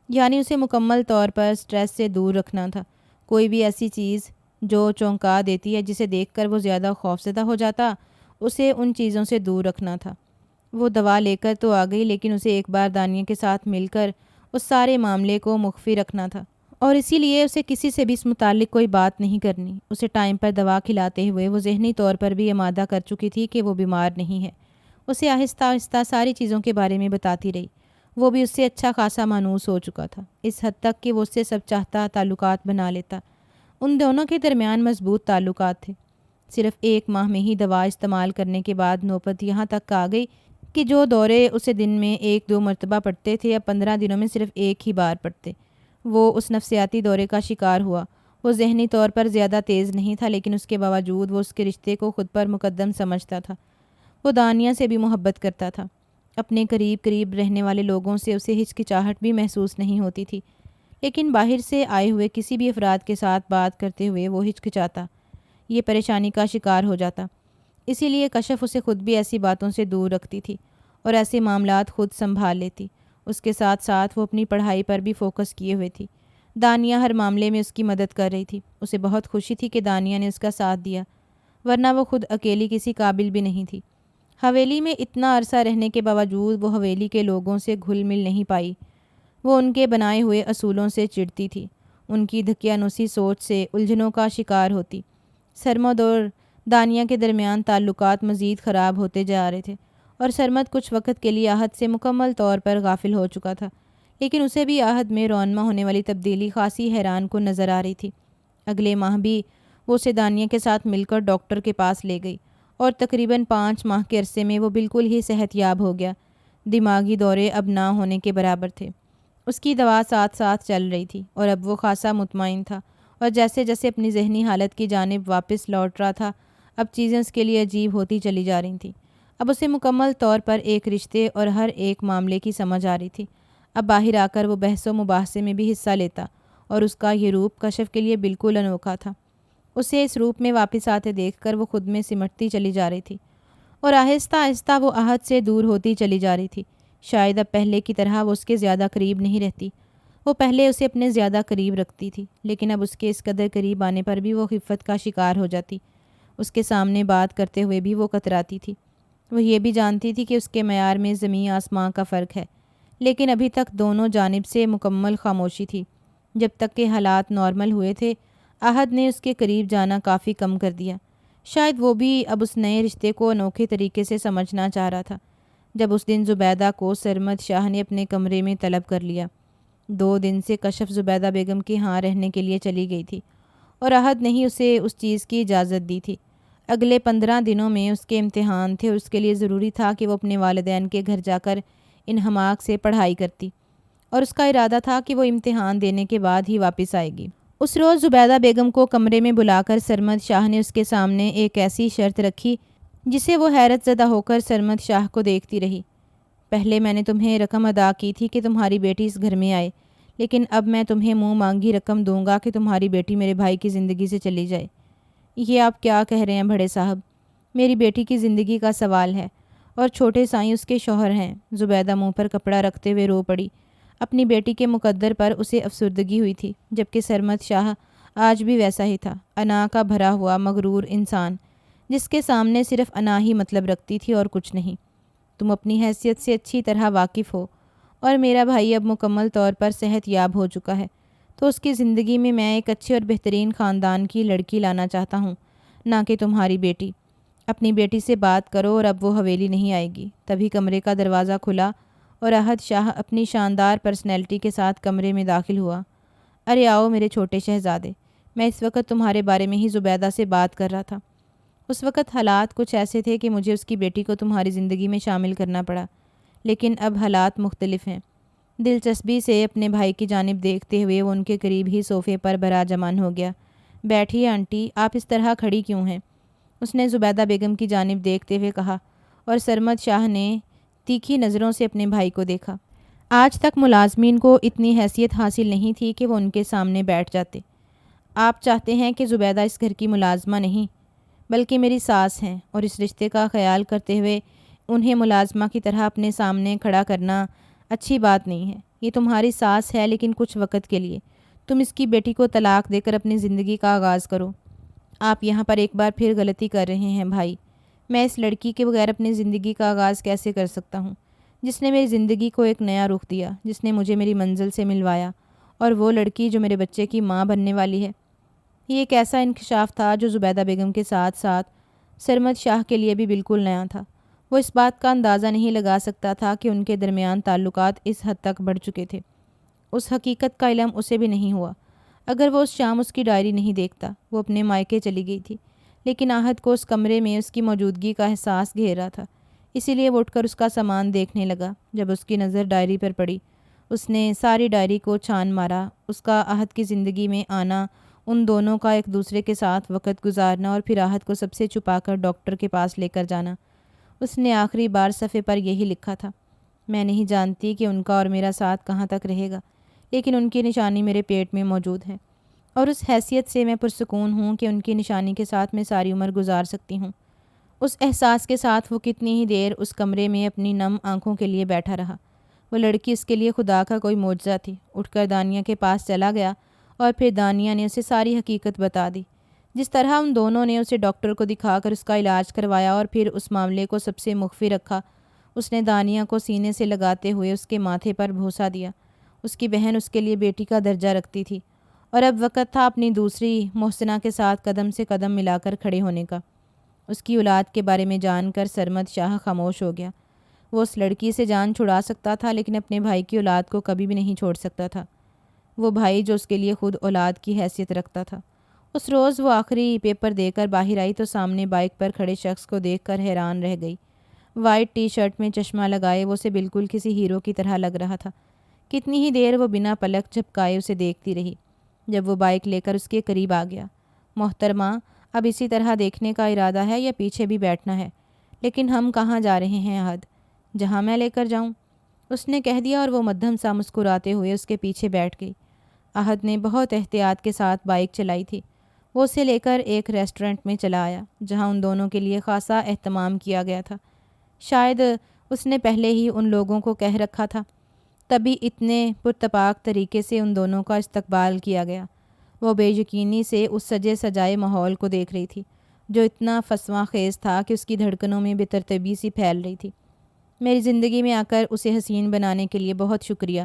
A: یعنی اسے مکمل طور پر سٹریس سے دور رکھنا تھا۔ کوئی بھی ایسی چیز جو چونکا دیتی ہے، جسے دیکھ کر وہ زیادہ خوفزدہ ہو جاتا، اسے ان چیزوں سے دور رکھنا تھا۔ وہ دوا لے کر تو آ گئی، لیکن اسے ایک بار دانیہ کے ساتھ مل کر اس سارے معاملے کو مخفی رکھنا تھا، اور اسی لیے اسے کسی سے بھی اس متعلق کوئی بات نہیں کرنی۔ اسے ٹائم پر دوا کھلاتے ہوئے وہ ذہنی طور پر بھی آمادہ کر چکی تھی کہ وہ بیمار نہیں ہے۔ اسے آہستہ آہستہ ساری چیزوں کے بارے میں بتاتی رہی۔ وہ بھی اس سے اچھا خاصا مانوس ہو چکا تھا، اس حد تک کہ وہ اس سے سب چاہتا تعلقات بنا لیتا۔ ان دونوں کے درمیان مضبوط تعلقات تھے۔ صرف 1 ماہ میں ہی دوا استعمال کرنے کے بعد نوبت یہاں تک آ گئی کہ جو دورے اسے دن میں 1-2 مرتبہ پڑتے تھے، اب 15 دنوں میں صرف 1 ہی بار پڑتے۔ وہ اس نفسیاتی دورے کا شکار ہوا۔ وہ ذہنی طور پر زیادہ تیز نہیں تھا، لیکن اس کے باوجود وہ اس کے رشتے کو خود پر مقدم سمجھتا تھا۔ وہ دانیہ سے بھی محبت کرتا تھا۔ اپنے قریب رہنے والے لوگوں سے اسے ہچکچاہٹ بھی محسوس نہیں ہوتی تھی، لیکن باہر سے آئے ہوئے کسی بھی افراد کے ساتھ بات کرتے ہوئے وہ ہچکچاتا، یہ پریشانی کا شکار ہو جاتا۔ اسی لیے کشف اسے خود بھی ایسی باتوں سے دور رکھتی تھی، اور ایسے معاملات خود سنبھال لیتی۔ اس کے ساتھ ساتھ وہ اپنی پڑھائی پر بھی فوکس کیے ہوئے تھی۔ دانیہ ہر معاملے میں اس کی مدد کر رہی تھی۔ اسے بہت خوشی تھی کہ دانیہ نے اس کا ساتھ دیا، ورنہ وہ خود اکیلی کسی قابل بھی نہیں تھی۔ حویلی میں اتنا عرصہ رہنے کے باوجود وہ حویلی کے لوگوں سے گھل مل نہیں پائی۔ وہ ان کے بنائے ہوئے اصولوں سے چڑھتی تھی، ان کی دقیانوسی سوچ سے الجھنوں کا شکار ہوتی۔ سرمد اور دانیہ کے درمیان تعلقات مزید خراب ہوتے جا رہے تھے، اور سرمد کچھ وقت کے لیے عہد سے مکمل طور پر غافل ہو چکا تھا، لیکن اسے بھی عہد میں رونما ہونے والی تبدیلی خاصی حیران کن نظر آ رہی تھی۔ اگلے ماہ بھی وہ اسے دانیہ کے ساتھ مل کر ڈاکٹر کے پاس لے گئی، اور تقریباً 5 ماہ کے عرصے میں وہ بالکل ہی صحت یاب ہو گیا۔ دماغی دورے اب نہ ہونے کے برابر تھے۔ اس کی دوا ساتھ ساتھ چل رہی تھی، اور اب وہ خاصا مطمئن تھا، اور جیسے جیسے اپنی ذہنی حالت کی جانب واپس لوٹ رہا تھا، اب چیزیں اس کے لیے عجیب ہوتی چلی جا رہی تھیں۔ اب اسے مکمل طور پر ایک رشتے اور ہر ایک معاملے کی سمجھ آ رہی تھی۔ اب باہر آ کر وہ بحث و مباحثے میں بھی حصہ لیتا، اور اس کا یہ روپ کشف کے لیے بالکل انوکھا تھا۔ اسے اس روپ میں واپس آتے دیکھ کر وہ خود میں سمٹتی چلی جا رہی تھی، اور آہستہ آہستہ وہ عہد سے دور ہوتی چلی جا رہی تھی۔ شاید اب پہلے کی طرح وہ اس کے زیادہ قریب نہیں رہتی۔ وہ پہلے اسے اپنے زیادہ قریب رکھتی تھی، لیکن اب اس کے اس قدر قریب آنے پر بھی وہ خفت کا شکار ہو جاتی۔ اس کے سامنے بات کرتے ہوئے بھی وہ کتراتی تھی۔ وہ یہ بھی جانتی تھی کہ اس کے معیار میں زمین آسمان کا فرق ہے، لیکن ابھی تک دونوں جانب سے مکمل خاموشی تھی۔ جب تک کہ حالات نارمل ہوئے تھے، عہد نے اس کے قریب جانا کافی کم کر دیا۔ شاید وہ بھی اب اس نئے رشتے کو انوکھے طریقے سے سمجھنا چاہ رہا تھا۔ جب اس دن زبیدہ کو سرمد شاہ نے اپنے کمرے میں طلب کر لیا۔ 2 دن سے کشف زبیدہ بیگم کے ہاں رہنے کے لیے چلی گئی تھی اور احد نے ہی اسے اس چیز کی اجازت دی تھی۔ اگلے 15 دنوں میں اس کے امتحان تھے اور اس کے لیے ضروری تھا کہ وہ اپنے والدین کے گھر جا کر انہماک سے پڑھائی کرتی، اور اس کا ارادہ تھا کہ وہ امتحان دینے کے بعد ہی واپس آئے گی۔ اس روز زبیدہ بیگم کو کمرے میں بلا کر سرمد شاہ نے اس کے سامنے ایک ایسی شرط رکھی جسے وہ حیرت زدہ ہو کر سرمد شاہ کو دیکھتی رہی۔ پہلے میں نے تمہیں رقم ادا کی تھی کہ تمہاری بیٹی اس گھر میں آئے، لیکن اب میں تمہیں منہ مانگی رقم دوں گا کہ تمہاری بیٹی میرے بھائی کی زندگی سے چلی جائے۔ یہ آپ کیا کہہ رہے ہیں بڑے صاحب؟ میری بیٹی کی زندگی کا سوال ہے، اور چھوٹے سائیں اس کے شوہر ہیں۔ زبیدہ منہ پر کپڑا رکھتے ہوئے رو پڑی۔ اپنی بیٹی کے مقدر پر اسے افسردگی ہوئی تھی، جبکہ سرمد شاہ آج بھی ویسا ہی تھا، انا کا بھرا ہوا مغرور انسان جس کے سامنے صرف انا ہی مطلب رکھتی تھی اور کچھ نہیں۔ تم اپنی حیثیت سے اچھی طرح واقف ہو، اور میرا بھائی اب مکمل طور پر صحت یاب ہو چکا ہے، تو اس کی زندگی میں ایک اچھے اور بہترین خاندان کی لڑکی لانا چاہتا ہوں، نہ کہ تمہاری بیٹی۔ اپنی بیٹی سے بات کرو اور اب وہ حویلی نہیں آئے گی۔ تبھی کمرے کا دروازہ کھلا اور احد شاہ اپنی شاندار پرسنالٹی کے ساتھ کمرے میں داخل ہوا۔ ارے آؤ میرے چھوٹے شہزادے، میں اس وقت تمہارے بارے میں ہی زبیدہ سے بات کر رہا تھا۔ اس وقت حالات کچھ ایسے تھے کہ مجھے اس کی بیٹی کو تمہاری زندگی میں شامل کرنا پڑا، لیکن اب حالات مختلف ہیں۔ دلچسپی سے اپنے بھائی کی جانب دیکھتے ہوئے وہ ان کے قریب ہی صوفے پر براجمان ہو گیا۔ بیٹھیے آنٹی، آپ اس طرح کھڑی کیوں ہیں؟ اس نے زبیدہ بیگم کی جانب دیکھتے ہوئے کہا، اور سرمد شاہ نے تیکھی نظروں سے اپنے بھائی کو دیکھا۔ آج تک ملازمین کو اتنی حیثیت حاصل نہیں تھی کہ وہ ان کے سامنے بیٹھ جاتے۔ آپ چاہتے ہیں کہ زبیدہ اس گھر کی ملازمہ نہیں، بلکہ میری ساس ہیں، اور اس رشتے کا خیال کرتے ہوئے انہیں ملازمہ کی طرح اپنے سامنے کھڑا کرنا اچھی بات نہیں ہے۔ یہ تمہاری ساس ہے، لیکن کچھ وقت کے لیے۔ تم اس کی بیٹی کو طلاق دے کر اپنی زندگی کا آغاز کرو۔ آپ یہاں پر ایک بار پھر غلطی کر رہے ہیں بھائی۔ میں اس لڑکی کے بغیر اپنی زندگی کا آغاز کیسے کر سکتا ہوں، جس نے میری زندگی کو ایک نیا رخ دیا، جس نے مجھے میری منزل سے ملوایا، اور وہ لڑکی جو میرے بچے کی ماں بننے والی ہے۔ یہ ایک ایسا انکشاف تھا جو زبیدہ بیگم کے ساتھ ساتھ سرمد شاہ کے لیے بھی بالکل نیا تھا۔ وہ اس بات کا اندازہ نہیں لگا سکتا تھا کہ ان کے درمیان تعلقات اس حد تک بڑھ چکے تھے۔ اس حقیقت کا علم اسے بھی نہیں ہوا اگر وہ اس شام اس کی ڈائری نہیں دیکھتا۔ وہ اپنے مائکے چلی گئی تھی، لیکن احد کو اس کمرے میں اس کی موجودگی کا احساس گھیر رہا تھا، اسی لیے وہ اٹھ کر اس کا سامان دیکھنے لگا۔ جب اس کی نظر ڈائری پر پڑی، اس نے ساری ڈائری کو چھان مارا۔ اس کا احد کی زندگی میں آنا، ان دونوں کا ایک دوسرے کے ساتھ وقت گزارنا، اور پھر احد کو سب سے چھپا کر ڈاکٹر کے پاس لے کر جانا۔ اس نے آخری بار صفحے پر یہی لکھا تھا، میں نہیں جانتی کہ ان کا اور میرا ساتھ کہاں تک رہے گا، لیکن ان کی نشانی میرے پیٹ میں موجود ہے، اور اس حیثیت سے میں پرسکون ہوں کہ ان کی نشانی کے ساتھ میں ساری عمر گزار سکتی ہوں۔ اس احساس کے ساتھ وہ کتنی ہی دیر اس کمرے میں اپنی نم آنکھوں کے لیے بیٹھا رہا۔ وہ لڑکی اس کے لیے خدا کا کوئی معجزہ تھی۔ اٹھ کر دانیہ کے پاس چلا گیا، اور پھر دانیہ نے اسے ساری حقیقت بتا دی۔ جس طرح ان دونوں نے اسے ڈاکٹر کو دکھا کر اس کا علاج کروایا اور پھر اس معاملے کو سب سے مخفی رکھا، اس نے دانیہ کو سینے سے لگاتے ہوئے اس کے ماتھے پر بوسہ دیا۔ اس کی بہن اس کے لیے بیٹی کا درجہ رکھتی تھی، اور اب وقت تھا اپنی دوسری محسنہ کے ساتھ قدم سے قدم ملا کر کھڑے ہونے کا۔ اس کی اولاد کے بارے میں جان کر سرمد شاہ خاموش ہو گیا۔ وہ اس لڑکی سے جان چھڑا سکتا تھا، لیکن اپنے بھائی کی اولاد کو کبھی بھی نہیں چھوڑ سکتا تھا، وہ بھائی جو اس کے لیے خود اولاد کی حیثیت رکھتا تھا۔ اس روز وہ آخری پیپر دے کر باہر آئی تو سامنے بائک پر کھڑے شخص کو دیکھ کر حیران رہ گئی۔ وائٹ ٹی شرٹ میں چشمہ لگائے وہ اسے بالکل کسی ہیرو کی طرح لگ رہا تھا۔ کتنی ہی دیر وہ بنا پلک جھپکائے اسے دیکھتی رہی۔ جب وہ بائک لے کر اس کے قریب آ گیا، محترمہ، اب اسی طرح دیکھنے کا ارادہ ہے یا پیچھے بھی بیٹھنا ہے؟ لیکن ہم کہاں جا رہے ہیں احد؟ جہاں میں لے کر جاؤں، اس نے کہہ دیا، اور وہ مدھم سا مسکراتے ہوئے اس کے پیچھے بیٹھ گئی۔ احد نے بہت احتیاط کے ساتھ بائک چلائی تھی۔ وہ اسے لے کر ایک ریسٹورنٹ میں چلا آیا جہاں ان دونوں کے لیے خاصا اہتمام کیا گیا تھا۔ شاید اس نے پہلے ہی ان لوگوں کو کہہ رکھا تھا، تبھی اتنے پرتپاک طریقے سے ان دونوں کا استقبال کیا گیا۔ وہ بے یقینی سے اس سجے سجائے ماحول کو دیکھ رہی تھی جو اتنا فسواں خیز تھا کہ اس کی دھڑکنوں میں بے ترتیبی سی پھیل رہی تھی۔ میری زندگی میں آ کر اسے حسین بنانے کے لیے بہت شکریہ،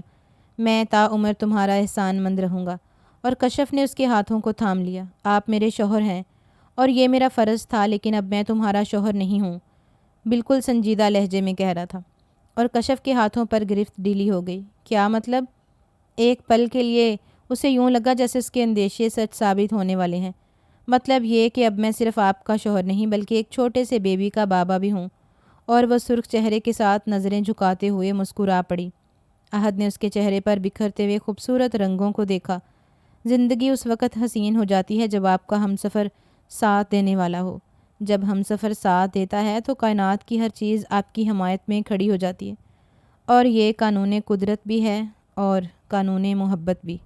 A: میں تا عمر تمہارا احسان مند رہوں گا۔ اور کشف نے اس کے ہاتھوں کو تھام لیا۔ آپ میرے شوہر ہیں اور یہ میرا فرض تھا، لیکن اب میں تمہارا شوہر نہیں ہوں، بالکل سنجیدہ لہجے میں کہہ رہا تھا۔ اور کشف کے ہاتھوں پر گرفت ڈھیلی ہو گئی۔ کیا مطلب؟ ایک پل کے لیے اسے یوں لگا جیسے اس کے اندیشے سچ ثابت ہونے والے ہیں۔ مطلب یہ کہ اب میں صرف آپ کا شوہر نہیں بلکہ ایک چھوٹے سے بیبی کا بابا بھی ہوں۔ اور وہ سرخ چہرے کے ساتھ نظریں جھکاتے ہوئے مسکرا پڑی۔ احد نے اس کے چہرے پر بکھرتے ہوئے خوبصورت رنگوں کو دیکھا۔ زندگی اس وقت حسین ہو جاتی ہے جب آپ کا ہمسفر ساتھ دینے والا ہو۔ جب ہمسفر ساتھ دیتا ہے تو کائنات کی ہر چیز آپ کی حمایت میں کھڑی ہو جاتی ہے، اور یہ قانون قدرت بھی ہے اور قانون محبت بھی۔